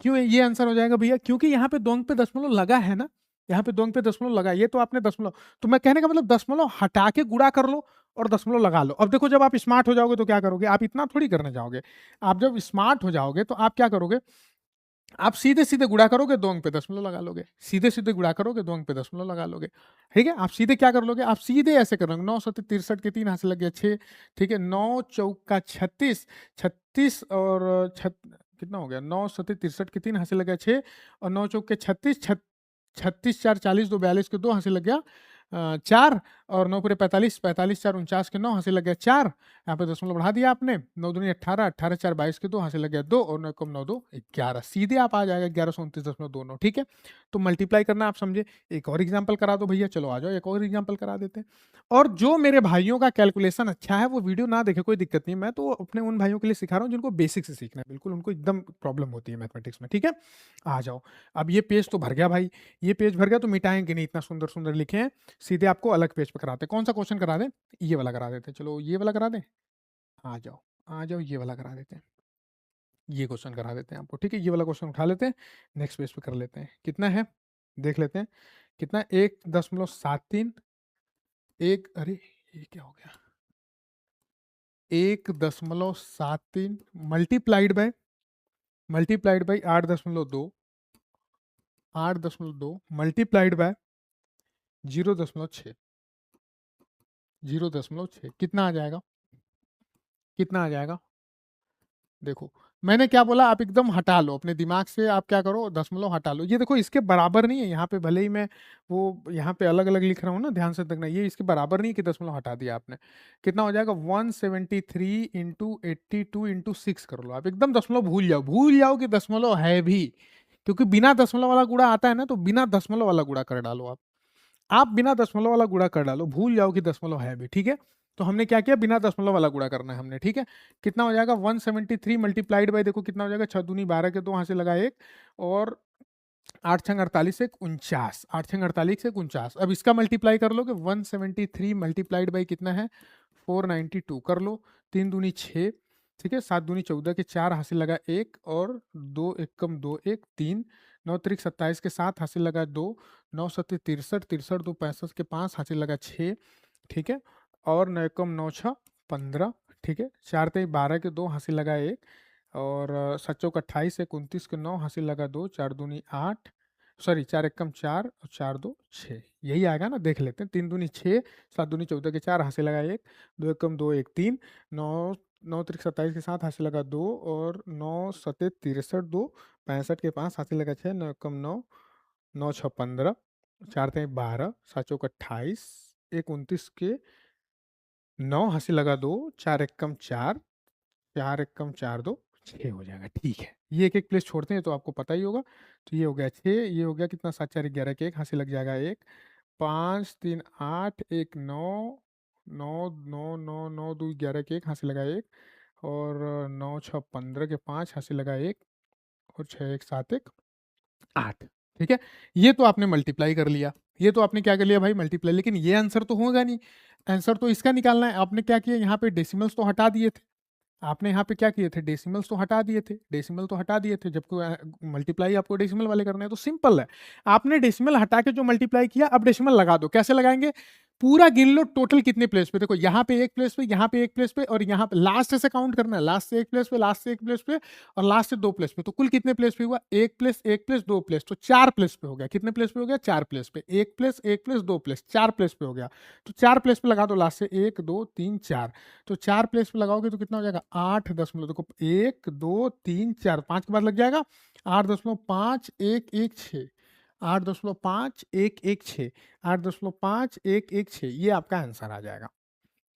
क्यों ये आंसर हो जाएगा भैया? क्योंकि यहाँ पे दो अंक पे दशमलव लगा है ना, यहाँ पे दो अंक पे दशमलव लगा, ये तो आपने दशमलव, तो मैं कहने का मतलब दशमलव हटा के गुणा कर लो और दशमलव लगा लो। अब देखो जब आप स्मार्ट हो जाओगे तो क्या करोगे? आप इतना थोड़ी करने जाओगे। आप जब स्मार्ट हो जाओगे तो आप क्या करोगे? आप सीधे सीधे गुणा करोगे, दो अंक पे दशमलव लगा लोगे। सीधे सीधे गुणा करोगे, दो अंक पे दशमलव लगा लोगे। ठीक है, आप सीधे क्या कर लोगे? आप सीधे ऐसे करोगे, 9 सत्ते 63 के 3 हासिल लग गया 6। ठीक है, 9 चौका 36, 36 और कितना हो गया? 9 सत्ते 63 के 3 हासिल लग गया 6, और 9 चौक के 36, 36 4 40 दो 42 के 2 हासिल लग गया 4, और 9 पूरे 45, 45 4 49 के 9 हासिल लग गया 4। यहाँ पे दशमलव बढ़ा दिया आपने, 9 दूनी 18, 18 4 22 के 2 हासिल लग गया 2, और 9 कम 9 2 11, सीधे आप आ जाएगा 1129.29। ठीक है, तो मल्टीप्लाई करना आप समझे। एक और एग्जाम्पल करा दो भैया, चलो आ जाओ एक और एग्जाम्पल करा देते हैं। और जो मेरे भाइयों का कैलकुलेशन अच्छा है वो वीडियो ना देखे कोई दिक्कत नहीं, मैं तो अपने उन भाइयों के लिए सिखा रहा हूँ जिनको बेसिक से सीखना है, बिल्कुल उनको एकदम प्रॉब्लम होती है मैथमेटिक्स में। ठीक है, आ जाओ। अब ये पेज तो भर गया भाई, ये पेज भर गया तो मिटाएंगे नहीं, इतना सुंदर सुंदर लिखे हैं। सीधे आपको अलग पेज पे कराते हैं। कौन सा क्वेश्चन करा दें? ये वाला करा देते हैं। चलो ये वाला करा दें, आ जाओ, आ जाओ, ये वाला करा देते हैं। ये क्वेश्चन करा देते हैं आपको। ठीक है, ये वाला क्वेश्चन उठा लेते हैं, नेक्स्ट पेज पे कर लेते हैं। कितना है देख लेते हैं, कितना? 1.73, एक, अरे ये क्या हो गया? 1.73 मल्टीप्लाइड बाय 8.2 8.2 मल्टीप्लाइड बाय 0.6, 0.6 कितना आ जाएगा, कितना आ जाएगा? देखो मैंने क्या बोला, आप एकदम हटा लो अपने दिमाग से, आप क्या करो दशमलव हटा लो। ये देखो इसके बराबर नहीं है, यहाँ पे भले ही मैं वो यहाँ पे अलग अलग लिख रहा हूँ ना, ध्यान से देखना, ये इसके बराबर नहीं है कि दशमलव हटा दिया आपने। कितना हो जाएगा? 173 इंटू 82 इंटू 6 कर लो आप, एकदम दशमलव भूल जाओ कि दशमलव है भी, क्योंकि बिना दशमलव वाला गुणा आता है ना, तो बिना दशमलव वाला गुणा कर डालो आप बिना दशमलव वाला गुणा कर डालो, भूल जाओ कि दशमलव है भी, ठीक है। तो हमने क्या किया, बिना दशमलव वाला गुणा करना है हमने, ठीक है। कितना हो जाएगा? 173 मल्टीप्लाइड बाई, देखो कितना हो जाएगा, 6 दूनी 12 के 2 यहाँ से लगा एक, और 8 छंग 48 से 49, 8 छंग 48 से 49। अब इसका मल्टीप्लाई कर लो कि 173 मल्टीप्लाइड बाई कितना है, 492 कर लो, 3 दूनी 6, ठीक है, 7 दूनी 14 के 4 हासिल लगा 1, और 2 एकम 2 1 3, 9 त्रिक 27 के 7 हासिल लगा 2, 9 सत्ते 63, 63 2 65 के 5 हासिल लगा 6, ठीक है, और 9 एकम 9 6 15, ठीक है, 4 तेई 12 के 2 हासिल लगा 1, और 7 चौक 28 से 29 के 9 हासिल लगा 2, 4 दूनी 8, सॉरी 4 एकम 4 और 4 2 6, यही आएगा ना, देख लेते हैं। 3 दूनी 6, 7 दूनी 14 के 4 हासिल लगा 1, 2 एकम 2 1 3, 9 9 त्रिक 27 के 7 हासिल लगा 2, और 9 सत्ते 63 2 65 के 5 हासिल लगा 6, 9 एकम 9, 9 6 15, 4 तेई 12, 7 चौक 28, 1 29 के 9 हासिल लगा 2, 4 एकम 4, 4 एकम 4 2 6 हो जाएगा, ठीक है। ये एक एक प्लेस छोड़ते हैं तो आपको पता ही होगा। तो ये हो गया 6, ये हो गया कितना, 7 4 11 के 1 हासिल लग जाएगा 1, 5 3 8 1 9, 9 9 9 9 2 11 के 1 हासिल लगा 1, और 9 6 15 के 5 हासिल लगा 1, और 6 1 7 1 8, ठीक है। ये तो आपने मल्टीप्लाई कर लिया, ये तो आपने क्या कर लिया भाई, मल्टीप्लाई। लेकिन ये आंसर तो होगा नहीं, आंसर तो इसका निकालना है। आपने क्या किया, यहाँ पे डेसिमल्स तो हटा दिए थे, आपने यहाँ पे क्या किए थे, डेसिमल्स तो हटा दिए थे, डेसिमल तो हटा दिए थे, जबकि मल्टीप्लाई आपको डेसिमल वाले करने हैं। तो सिंपल है, आपने डेसिमल हटा के जो मल्टीप्लाई किया, अब डेसिमल लगा दो। कैसे लगाएंगे, पूरा गिन लो टोटल कितने प्लेस पे, देखो यहाँ पे एक प्लेस पे, यहाँ पे एक प्लेस पे, और यहाँ पे लास्ट से काउंट करना है, लास्ट से एक प्लेस पे, लास्ट से एक प्लेस पे, और लास्ट से 2 प्लेस पे। तो कुल कितने प्लेस पे हुआ, एक प्लेस 2 प्लेस, तो 4 प्लेस पे हो गया। कितने प्लेस पे हो गया, 4 प्लेस पे, एक प्लेस 2 प्लेस, 4 प्लेस पे हो गया। तो 4 प्लेस पे लगा दो लास्ट से, 1 2 3 4, तो 4 प्लेस पे लगाओगे तो कितना हो जाएगा, 8 दशमलव, देखो 1 2 3 4 5 के बाद लग जाएगा 8.5 1 1 6, 8.5 1 1 6, 8.5 1 1 6, ये आपका आंसर आ जाएगा।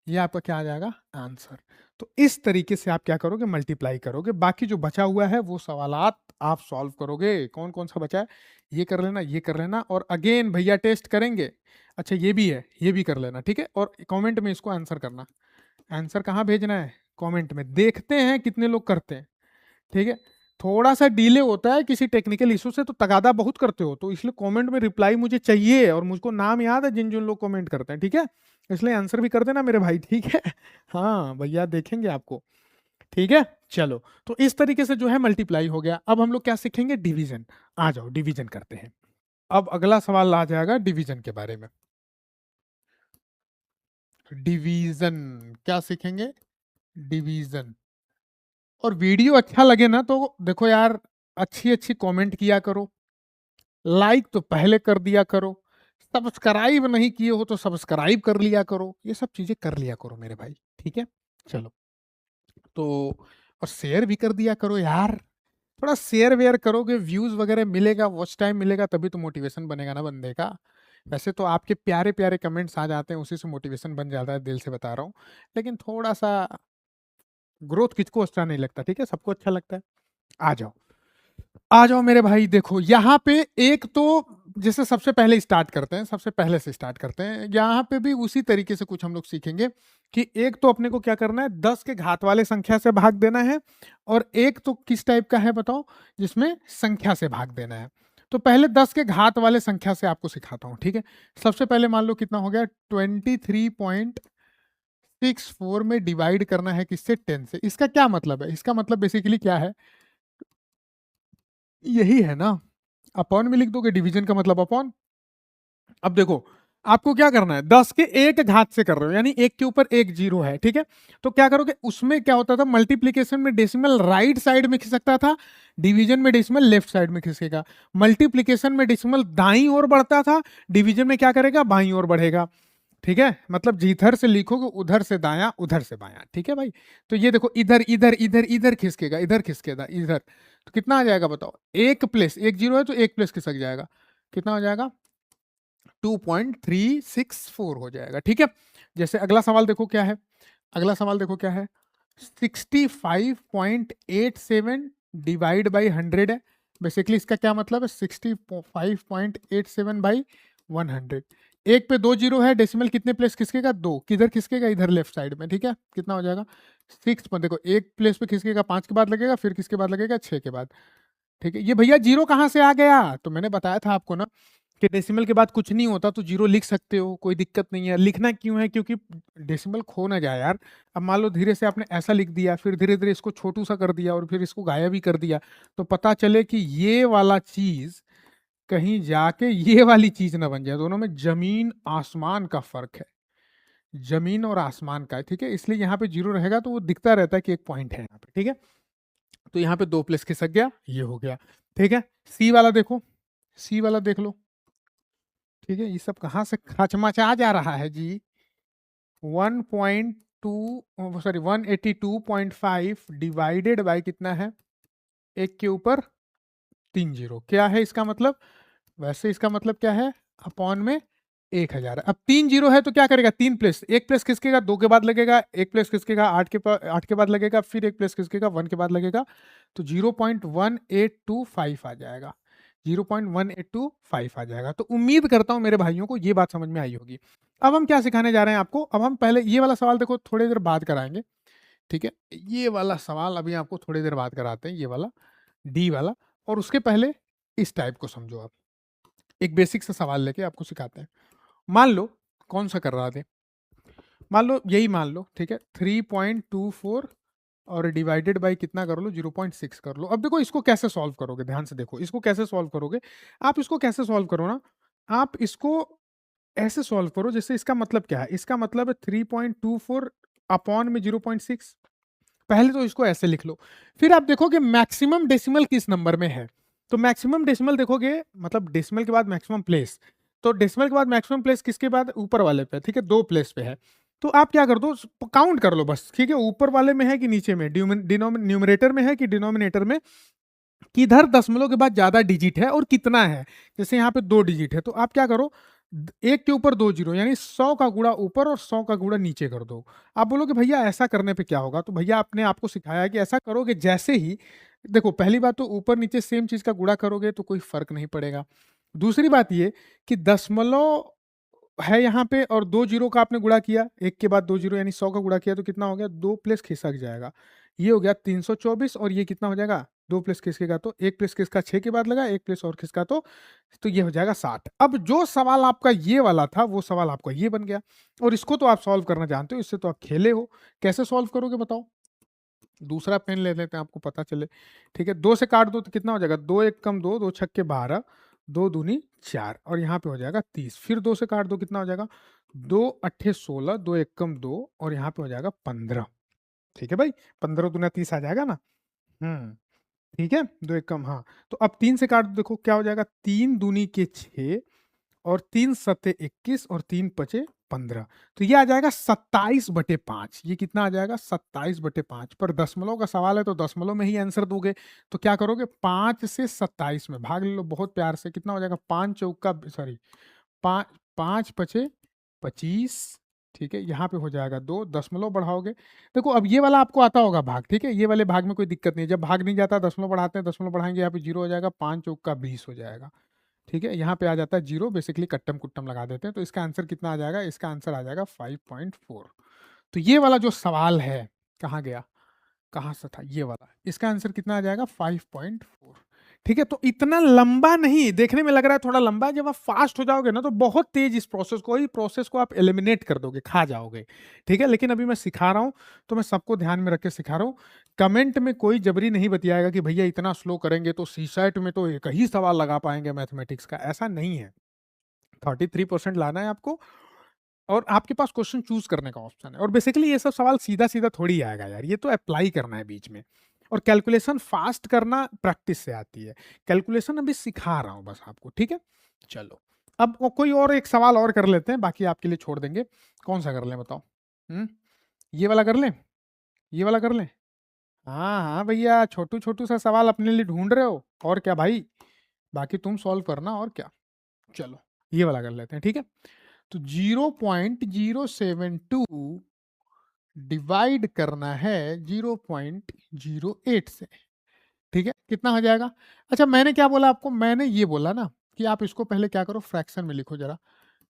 ये आपका क्या आ जाएगा, आंसर। तो इस तरीके से आप क्या करोगे, मल्टीप्लाई करोगे। बाकी जो बचा हुआ है वो सवालात आप सॉल्व करोगे। कौन कौन सा बचा है, ये कर लेना, ये कर लेना, और अगेन भैया टेस्ट करेंगे। अच्छा ये भी है, ये भी कर लेना, ठीक है। और कमेंट में इसको आंसर करना। आंसर कहाँ भेजना है, कमेंट में। देखते हैं कितने लोग करते हैं, ठीक है। थोड़ा सा डिले होता है किसी टेक्निकल इशू से, तो तगादा बहुत करते हो, तो इसलिए कमेंट में रिप्लाई मुझे चाहिए, और मुझको नाम याद है जिन जिन लोग कमेंट करते हैं, ठीक है। इसलिए आंसर भी कर देना मेरे भाई, ठीक है। हाँ भैया देखेंगे आपको, ठीक है। चलो, तो इस तरीके से जो है मल्टीप्लाई हो गया। अब हम लोग क्या सीखेंगे, डिवीजन। आ जाओ डिवीजन करते हैं। अब अगला सवाल आ जाएगा डिवीजन के बारे में। डिवीजन क्या सीखेंगे, डिवीजन। और वीडियो अच्छा लगे ना तो देखो यार, अच्छी अच्छी कमेंट किया करो, लाइक तो पहले कर दिया करो, सब्सक्राइब नहीं किए हो तो सब्सक्राइब कर लिया करो, ये सब चीजें कर लिया करो मेरे भाई, ठीक है। चलो, तो और शेयर भी कर दिया करो यार, थोड़ा शेयर वेयर करोगे, व्यूज वगैरह मिलेगा, वॉच टाइम मिलेगा, तभी तो मोटिवेशन बनेगा ना बंदे का। वैसे तो आपके प्यारे प्यारे कमेंट्स आ जाते हैं, उसी से मोटिवेशन बन जाता है, दिल से बता रहा हूँ। लेकिन थोड़ा सा ग्रोथ किसको अच्छा नहीं लगता, ठीक है, सबको अच्छा लगता है। आ जाओ, आ जाओ मेरे भाई। देखो यहाँ पे एक तो, जैसे सबसे पहले स्टार्ट करते हैं, सबसे पहले से स्टार्ट करते हैं। यहाँ पे भी उसी तरीके से कुछ हम लोग सीखेंगे कि एक तो अपने को क्या करना है, 10 के घात वाले संख्या से भाग देना है, और एक तो किस टाइप का है बताओ, जिसमें संख्या से भाग देना है। तो पहले 10 के घात वाले संख्या से आपको सिखाता हूँ, ठीक है। सबसे पहले मान लो कितना हो गया, 23.64 में डिवाइड करना है किससे, 10 से। इसका क्या मतलब है, इसका मतलब बेसिकली क्या है, यही है ना, अपॉन में लिख दोगे, डिवीजन का मतलब अपॉन। अब देखो, आपको क्या करना है, 10 के एक घात से कर रहे हो, यानी एक के ऊपर एक जीरो है, ठीक है। तो क्या करोगे, उसमें क्या होता था, मल्टीप्लीकेशन में डेसिमल राइट साइड में खिसकता था, डिवीजन में डेसिमल लेफ्ट साइड में खिसकेगा। मल्टीप्लीकेशन में डेसिमल दाईं ओर बढ़ता था, डिवीजन में क्या करेगा, बाईं ओर बढ़ेगा, ठीक है। मतलब जिधर से लिखोगे उधर से दाया, उधर से बाया, ठीक है भाई। तो ये देखो, इधर इधर इधर इधर खिसकेगा, इधर खिसकेगा, इधर, तो कितना आ जाएगा बताओ, एक प्लेस, एक जीरो है तो एक प्लेस खिसक जाएगा, कितना हो जाएगा, 2.364 हो जाएगा, ठीक है। जैसे अगला सवाल देखो क्या है, अगला सवाल देखो क्या है, 65.87 डिवाइड बाई 100 है। बेसिकली इसका क्या मतलब है, 65.87 बाई 100। एक पे दो जीरो है, डेसिमल कितने प्लेस खिसकेगा, दो, किधर खिसकेगा, इधर लेफ्ट साइड में, ठीक है। कितना हो जाएगा, 6 पर देखो, एक प्लेस पे खिसकेगा 5 के बाद लगेगा, फिर किसके बाद लगेगा, 6 के बाद, ठीक है। ये भैया जीरो कहाँ से आ गया, तो मैंने बताया था आपको ना कि डेसिमल के बाद कुछ नहीं होता तो जीरो लिख सकते हो, कोई दिक्कत नहीं है। लिखना क्यों है, क्योंकि डेसिमल खो ना जाए यार। अब मान लो धीरे से आपने ऐसा लिख दिया, फिर धीरे धीरे इसको छोटू सा कर दिया और फिर इसको गायब भी कर दिया, तो पता चले कि ये वाला चीज कहीं जाके ये वाली चीज ना बन जाए। दोनों में जमीन आसमान का फर्क है, जमीन और आसमान का है, ठीक है। इसलिए यहाँ पे जीरो रहेगा तो वो दिखता रहता है कि एक पॉइंट है यहाँ पे, ठीक है। तो यहाँ पे दो प्लेस खिसक गया, ये हो गया, ठीक है। सी वाला देखो, सी वाला देख लो, ठीक है। ये सब कहाँ से खचमचा जा रहा है जी, 1.2 सॉरी 182.5 डिवाइडेड बाय कितना है, एक के ऊपर तीन जीरो, क्या है इसका मतलब, वैसे इसका मतलब क्या है, अपॉन में 1000 है। अब तीन जीरो है तो क्या करेगा, तीन प्लेस, एक प्लेस खिसकेगा, दो के बाद लगेगा, एक प्लेस खिसकेगा, आठ के बाद लगेगा, फिर एक प्लेस खिसकेगा, वन के बाद लगेगा, तो 0.1825 आ जाएगा, 0.1825 आ जाएगा। तो उम्मीद करता हूं मेरे भाइयों को ये बात समझ में आई होगी। अब हम क्या सिखाने जा रहे हैं आपको, अब हम पहले ये वाला सवाल देखो थोड़ी देर बाद कराएंगे, ठीक है। ये वाला सवाल अभी आपको थोड़ी देर बाद कराते हैं, ये वाला डी वाला। और उसके पहले इस टाइप को समझो आप, एक बेसिक सा सवाल लेके आपको सिखाते हैं। मान लो, कौन सा कर रहा थे, मान लो यही मान लो, ठीक है, 3.24 और डिवाइडेड बाई कितना कर लो, 0.6 कर लो। अब देखो इसको कैसे सॉल्व करोगे, ध्यान से देखो इसको कैसे सॉल्व करोगे। आप इसको कैसे सॉल्व करो ना, आप इसको ऐसे सॉल्व करो जैसे, इसका मतलब क्या है, इसका मतलब है 3.24 अपॉन में 0.6। पहले तो इसको ऐसे लिख लो, फिर आप देखोगे मैक्सिमम डेसिमल किस नंबर में है। तो मैक्सिमम डेसिमल देखोगे, मतलब डेसिमल के बाद मैक्सिमम प्लेस, तो डेसिमल के बाद मैक्सिमम प्लेस किसके बाद, ऊपर वाले पे, ठीक है, दो प्लेस पे है। तो आप क्या कर दो, काउंट कर लो बस, ठीक है, ऊपर वाले में है कि नीचे में, न्यूमरेटर में है कि डिनोमिनेटर में, किधर दशमलव के बाद ज्यादा डिजिट है और कितना है। जैसे यहाँ पे दो डिजिट है तो आप क्या करो, एक के ऊपर दो जीरो, यानी 100 का गुणा ऊपर और 100 का गुणा नीचे कर दो। आप बोलोगे भैया ऐसा करने पे क्या होगा, तो भैया आपने आपको सिखाया कि ऐसा करोगे जैसे ही, देखो पहली बात तो ऊपर नीचे सेम चीज का गुणा करोगे तो कोई फर्क नहीं पड़ेगा। दूसरी बात ये कि दशमलव है यहाँ पे और दो जीरो का आपने गुणा किया, एक के बाद दो जीरो यानी 100 का गुणा किया, तो कितना हो गया, दो प्लेस खिसक जाएगा, ये हो गया 324। और ये कितना हो जाएगा, दो प्लेस खिसकेगा तो एक प्लेस खिसका 6 के बाद लगा, एक प्लेस और खिसका तो ये हो जाएगा 60। अब जो सवाल आपका ये वाला था वो सवाल आपका ये बन गया, और इसको तो आप सॉल्व करना जानते हो, इससे तो आप खेले हो। कैसे सॉल्व करोगे बताओ, दूसरा पेन ले लेते हैं आपको पता चले, ठीक है। दो से काट दो तो कितना हो जाएगा, दो एक कम दो, दो छक्के 12, दो दूनी 4, और यहाँ पे हो जाएगा 30। फिर दो से काट दो कितना हो जाएगा, दो अट्ठे 16, दो एक कम दो, और यहाँ पे हो जाएगा 15, ठीक है भाई, 15 दूना 30 आ जाएगा ना। ठीक है, दो एक कम, हाँ। तो अब तीन से काट दो, देखो क्या हो जाएगा, तीन दूनी के 6 और तीन सत्ते 21 और तीन पचे 15, तो ये आ जाएगा 27/5। ये कितना आ जाएगा, 27/5। पर दशमलव का सवाल है तो दशमलव में ही आंसर दोगे, तो क्या करोगे, 5 से 27 में भाग ले लो बहुत प्यार से, कितना हो जाएगा, पाँच चौका सॉरी, पाँच, पाँच पचे 25, ठीक है। यहाँ पे हो जाएगा दो, दशमलव बढ़ाओगे, देखो अब ये वाला आपको आता होगा भाग, ठीक है, ये वाले भाग में कोई दिक्कत नहीं है, जब भाग नहीं जाता दशमलव बढ़ाते हैं, दशमलव बढ़ाएंगे, यहाँ पे जीरो हो जाएगा, पाँच चौका 20 हो जाएगा, ठीक है। यहाँ पे आ जाता है जीरो, बेसिकली कट्टम कुट्टम लगा देते हैं, तो इसका आंसर कितना आ जाएगा, इसका आंसर आ जाएगा 5.4। तो ये वाला जो सवाल है, कहाँ गया, कहाँ से था ये वाला, इसका आंसर कितना आ जाएगा, 5.4, ठीक है। तो इतना लंबा नहीं, देखने में लग रहा है थोड़ा लंबा है, जब आप फास्ट हो जाओगे ना तो बहुत तेज इस प्रोसेस को आप एलिमिनेट कर दोगे, खा जाओगे, ठीक है। लेकिन अभी मैं सिखा रहा हूं तो मैं सबको ध्यान में रख के सिखा रहा हूं। कमेंट में कोई जबरी नहीं बतियाएगा कि भैया इतना स्लो करेंगे तो सीसैट में तो एक ही सवाल लगा पाएंगे मैथमेटिक्स का, ऐसा नहीं है। 33% लाना है आपको, और आपके पास क्वेश्चन चूज करने का ऑप्शन है। और बेसिकली ये सब सवाल सीधा सीधा थोड़ी आएगा यार, ये तो अप्लाई करना है बीच में। और कैलकुलेशन फास्ट करना प्रैक्टिस से आती है, कैलकुलेशन अभी सिखा रहा हूं बस आपको, ठीक है। चलो, अब कोई और एक सवाल और कर लेते हैं, बाकी आपके लिए छोड़ देंगे। कौन सा कर लें बताओ? हम्म, ये वाला कर लें, ये वाला कर लें। हाँ हाँ भैया, छोटू छोटू सा सवाल अपने लिए ढूंढ रहे हो, और क्या भाई, बाकी तुम सॉल्व करना, और क्या। चलो, ये वाला कर लेते हैं, ठीक है। तो 0.072 डिवाइड करना है 0.08 से, ठीक है, कितना हो जाएगा? अच्छा, मैंने क्या बोला आपको, मैंने ये बोला ना कि आप इसको पहले क्या करो, फ्रैक्शन में लिखो जरा।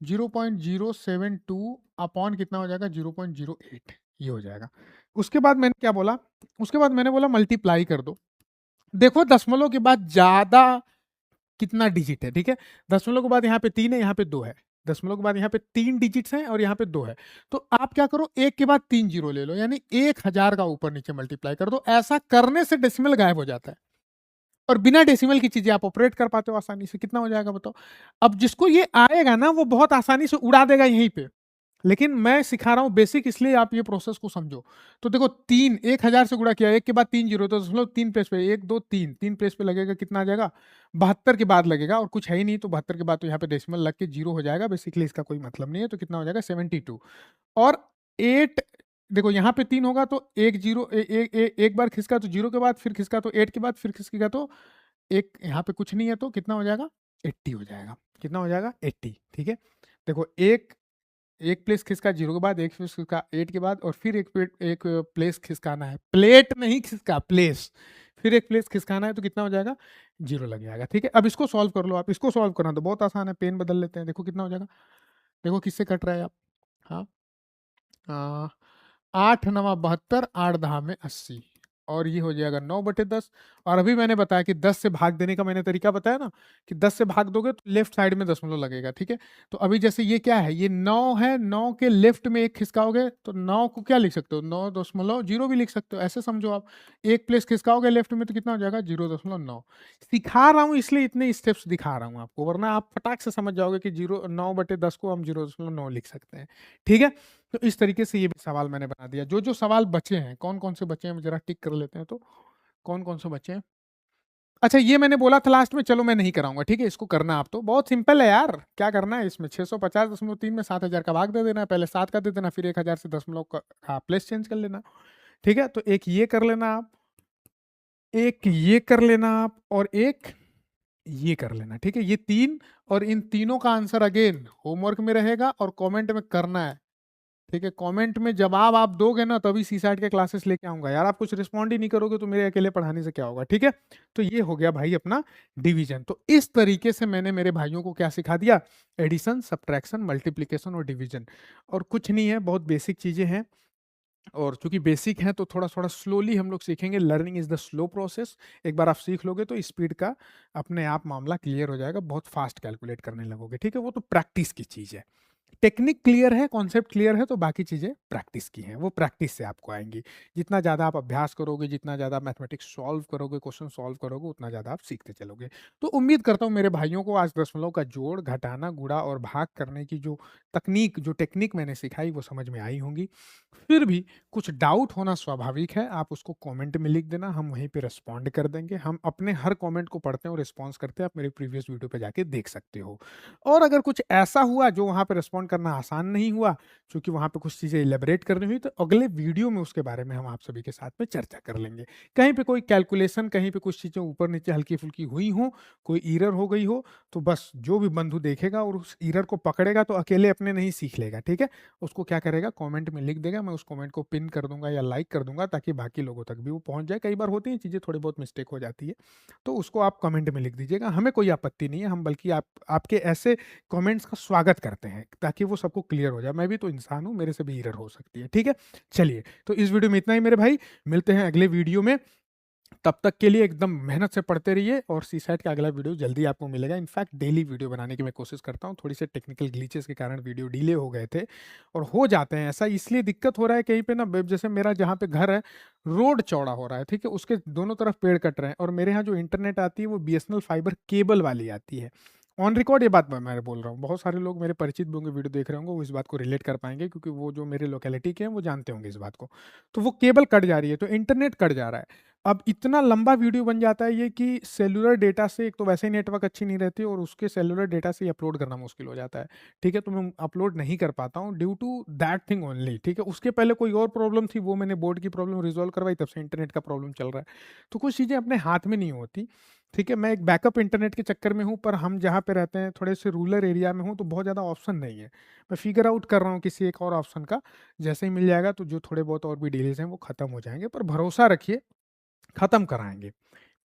0.072 अपॉन कितना हो जाएगा, 0.08, ये हो जाएगा। उसके बाद मैंने क्या बोला, उसके बाद मैंने बोला मल्टीप्लाई कर दो। देखो दशमलव के बाद ज्यादा कितना डिजिट है, ठीक है। दशमलव के बाद यहाँ पे 3 है, यहाँ पे 2 है। दशमलव के बाद यहाँ पे 3 डिजिट्स हैं और यहाँ पे 2 है। तो आप क्या करो, एक के बाद 3 जीरो ले लो, यानी 1000 का ऊपर नीचे मल्टीप्लाई कर दो। ऐसा करने से डेसिमल गायब हो जाता है, और बिना डेसिमल की चीजें आप ऑपरेट कर पाते हो आसानी से। कितना हो जाएगा बताओ? अब जिसको ये आएगा ना, वो बहुत आसानी से उड़ा देगा यहीं पे, लेकिन मैं सिखा रहा हूँ बेसिक, इसलिए आप ये प्रोसेस को समझो। तो देखो, 1000 से गुणा किया, एक के बाद 3 जीरो, तो दशमलव 3 प्लेस पे, 1 2 3, 3 प्लेस पे लगेगा, कितना आ जाएगा? 72 के बाद लगेगा, और कुछ है ही नहीं, तो 72 के बाद तो यहाँ पे डेसिमल लग के जीरो हो जाएगा। बेसिकली इसका कोई मतलब नहीं है, तो कितना हो जाएगा? 72। और 8, देखो यहाँ पे 3 होगा तो एक जीरो, एक बार खिसका तो जीरो के बाद, फिर खिसका तो 8 के बाद, फिर खिसकेगा तो एक, यहाँ पे कुछ नहीं है, तो कितना हो जाएगा? 80 हो जाएगा। कितना हो जाएगा? 80, ठीक है। देखो, एक एक प्लेस खिसका जीरो के बाद, एक प्लेस खिसका 8 के बाद, और फिर एक प्लेस खिसकाना है, प्लेट नहीं खिसका, प्लेस, फिर एक प्लेस खिसकाना है, तो कितना हो जाएगा? जीरो लग जाएगा, ठीक है। अब इसको सॉल्व कर लो आप, इसको सॉल्व करना तो बहुत आसान है, पेन बदल लेते हैं, देखो कितना हो जाएगा। देखो किससे कट रहा है आप, हाँ, 8 नवा 72, 8 दहा में 80, और ये हो जाएगा 9/10। और अभी मैंने बताया कि 10 से भाग देने का मैंने तरीका बताया ना, कि 10 से भाग दोगे तो लेफ्ट साइड में दशमलव लगेगा, ठीक है। तो अभी जैसे ये क्या है, ये 9 है, 9 के लेफ्ट में एक खिसकाओगे तो 9 को क्या लिख सकते हो, 9.0 भी लिख सकते हो, ऐसे समझो आप। एक प्लेस खिसकाओगे लेफ्ट में तो कितना हो जाएगा? 0.9। सिखा रहा हूँ इसलिए इतने स्टेप्स दिखा रहा हूँ आपको, वरना आप फटाक से समझ जाओगे कि 9/10 को हम 0.9 लिख सकते हैं, ठीक है। तो इस तरीके से ये भी सवाल मैंने बना दिया। जो जो सवाल बचे हैं, कौन कौन से बचे हैं जरा टिक कर लेते हैं, तो कौन कौन से बचे हैं? अच्छा, ये मैंने बोला था लास्ट में, चलो मैं नहीं कराऊंगा, ठीक है। इसको करना आप, तो बहुत सिंपल है यार, क्या करना है इसमें, 650.3 में 7000 का भाग दे देना है, पहले 7 का दे देना, फिर 1000 से दशमलव का प्लेस चेंज कर लेना, ठीक है। तो एक ये कर लेना आप, एक ये कर लेना आप, और एक ये कर लेना, ठीक है। ये 3, और इन तीनों का आंसर अगेन होमवर्क में रहेगा और कमेंट में करना है, ठीक है। कमेंट में जवाब आप दोगे ना, तभी सी सैट के क्लासेस लेके आऊंगा यार। आप कुछ रिस्पॉन्ड ही नहीं करोगे तो मेरे अकेले पढ़ाने से क्या होगा, ठीक है। तो ये हो गया भाई अपना डिवीजन। तो इस तरीके से मैंने मेरे भाइयों को क्या सिखा दिया, एडिशन, सब्ट्रैक्शन, मल्टीप्लिकेशन और डिवीजन। और कुछ नहीं है, बहुत बेसिक चीजें हैं, और चूंकि बेसिक है तो थोड़ा थोड़ा स्लोली हम लोग सीखेंगे। Learning is the slow process. एक बार आप सीख लोगे तो स्पीड का अपने आप मामला क्लियर हो जाएगा, बहुत फास्ट कैलकुलेट करने लगोगे, ठीक है। वो तो प्रैक्टिस की चीज है। टेक्निक क्लियर है, कॉन्सेप्ट क्लियर है, तो बाकी चीज़ें प्रैक्टिस की हैं, वो प्रैक्टिस से आपको आएंगी। जितना ज़्यादा आप अभ्यास करोगे, जितना ज़्यादा मैथमेटिक्स सॉल्व करोगे, क्वेश्चन सॉल्व करोगे, उतना ज़्यादा आप सीखते चलोगे। तो उम्मीद करता हूँ मेरे भाइयों को आज दशमलव का जोड़, घटाना, गुणा और भाग करने की जो तकनीक, जो टेक्निक मैंने सिखाई, वो समझ में आई होंगी। फिर भी कुछ डाउट होना स्वाभाविक है, आप उसको कमेंट में लिख देना, हम वहीं पे रिस्पॉन्ड कर देंगे। हम अपने हर कमेंट को पढ़ते हैं और रिस्पॉन्स करते हैं, आप मेरे प्रीवियस वीडियो पे जाके देख सकते हो। और अगर कुछ ऐसा हुआ जो वहाँ पे रिस्पॉन्ड करना आसान नहीं हुआ, क्योंकि वहाँ पे कुछ चीज़ें इलेबरेट करनी हुई, तो अगले वीडियो में उसके बारे में हम आप सभी के साथ में चर्चा कर लेंगे। कहीं पे कोई कैलकुलेशन, कहीं पे कुछ चीज़ें ऊपर नीचे हल्की फुल्की हुई हो, कोई ईरर हो गई हो, तो बस जो भी बंधु देखेगा और उस ईरर को पकड़ेगा तो अकेले अपने नहीं सीख लेगा, ठीक है। उसको क्या करेगा, कमेंट में लिख देगा, मैं उस कमेंट को पिन कर दूंगा या लाइक कर दूंगा, ताकि बाकी लोगों तक भी वो पहुंच जाए। कई बार होती हैं चीज़ें, थोड़ी बहुत मिस्टेक हो जाती है, तो उसको आप कमेंट में लिख दीजिएगा। हमें कोई आपत्ति नहीं है, हम बल्कि आपके ऐसे कमेंट्स का स्वागत करते हैं, ताकि वो सबको क्लियर हो जाए। मैं भी तो इंसान हूँ, मेरे से भी एरर हो सकती है, ठीक है। चलिए, तो इस वीडियो में इतना ही मेरे भाई, मिलते हैं अगले वीडियो में। तब तक के लिए एकदम मेहनत से पढ़ते रहिए, और सी सैट का अगला वीडियो जल्दी आपको मिलेगा। इनफैक्ट डेली वीडियो बनाने की मैं कोशिश करता हूँ, थोड़ी से टेक्निकल ग्लिचेस के कारण वीडियो डिले हो गए थे, और हो जाते हैं ऐसा, इसलिए दिक्कत हो रहा है कहीं पे ना। जैसे मेरा जहाँ पे घर है, रोड चौड़ा हो रहा है, ठीक है, उसके दोनों तरफ पेड़ कट रहे हैं, और मेरे यहाँ जो इंटरनेट आती है वो BSNL फाइबर केबल वाली आती है, ऑन रिकॉर्ड ये बात मैं बोल रहा हूँ, बहुत सारे लोग मेरे परिचित भी होंगे, वीडियो देख रहे होंगे, वो इस बात को रिलेट कर पाएंगे, क्योंकि वो जो मेरे लोकेलिटी के हैं वो जानते होंगे इस बात को। तो वो केबल कट जा रही है, तो इंटरनेट कट जा रहा है। अब इतना लंबा वीडियो बन जाता है ये कि सेलुलर डेटा से, एक तो वैसे ही नेटवर्क अच्छी नहीं रहती, और उसके सेलुलर डेटा से अपलोड करना मुश्किल हो जाता है। ठीक है, तो मैं अपलोड नहीं कर पाता हूँ due to that thing only. ठीक है, उसके पहले कोई और प्रॉब्लम थी, वो मैंने बोर्ड की प्रॉब्लम रिजॉल्व करवाई, तब से इंटरनेट का प्रॉब्लम चल रहा है। तो कुछ चीज़ें अपने हाथ में नहीं होती। ठीक है, मैं एक बैकअप इंटरनेट के चक्कर में हूँ, पर हम जहाँ पे रहते हैं थोड़े से रूरल एरिया में हूँ, तो बहुत ज़्यादा ऑप्शन नहीं है। मैं फिगर आउट कर रहा हूँ किसी एक और ऑप्शन का, जैसे ही मिल जाएगा तो जो थोड़े बहुत और भी डील्स हैं वो ख़त्म हो जाएंगे, पर भरोसा रखिए ख़त्म कराएंगे।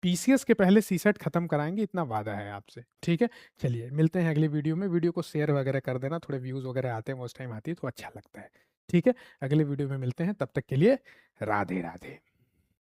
पीसीएस के पहले सीसेट ख़त्म कराएंगे, इतना वादा है आपसे। ठीक है, चलिए मिलते हैं अगली वीडियो में। वीडियो को शेयर वगैरह कर देना, थोड़े व्यूज़ वगैरह आते हैं, उस टाइम आती है तो अच्छा लगता है। ठीक है, अगले वीडियो में मिलते हैं, तब तक के लिए राधे राधे।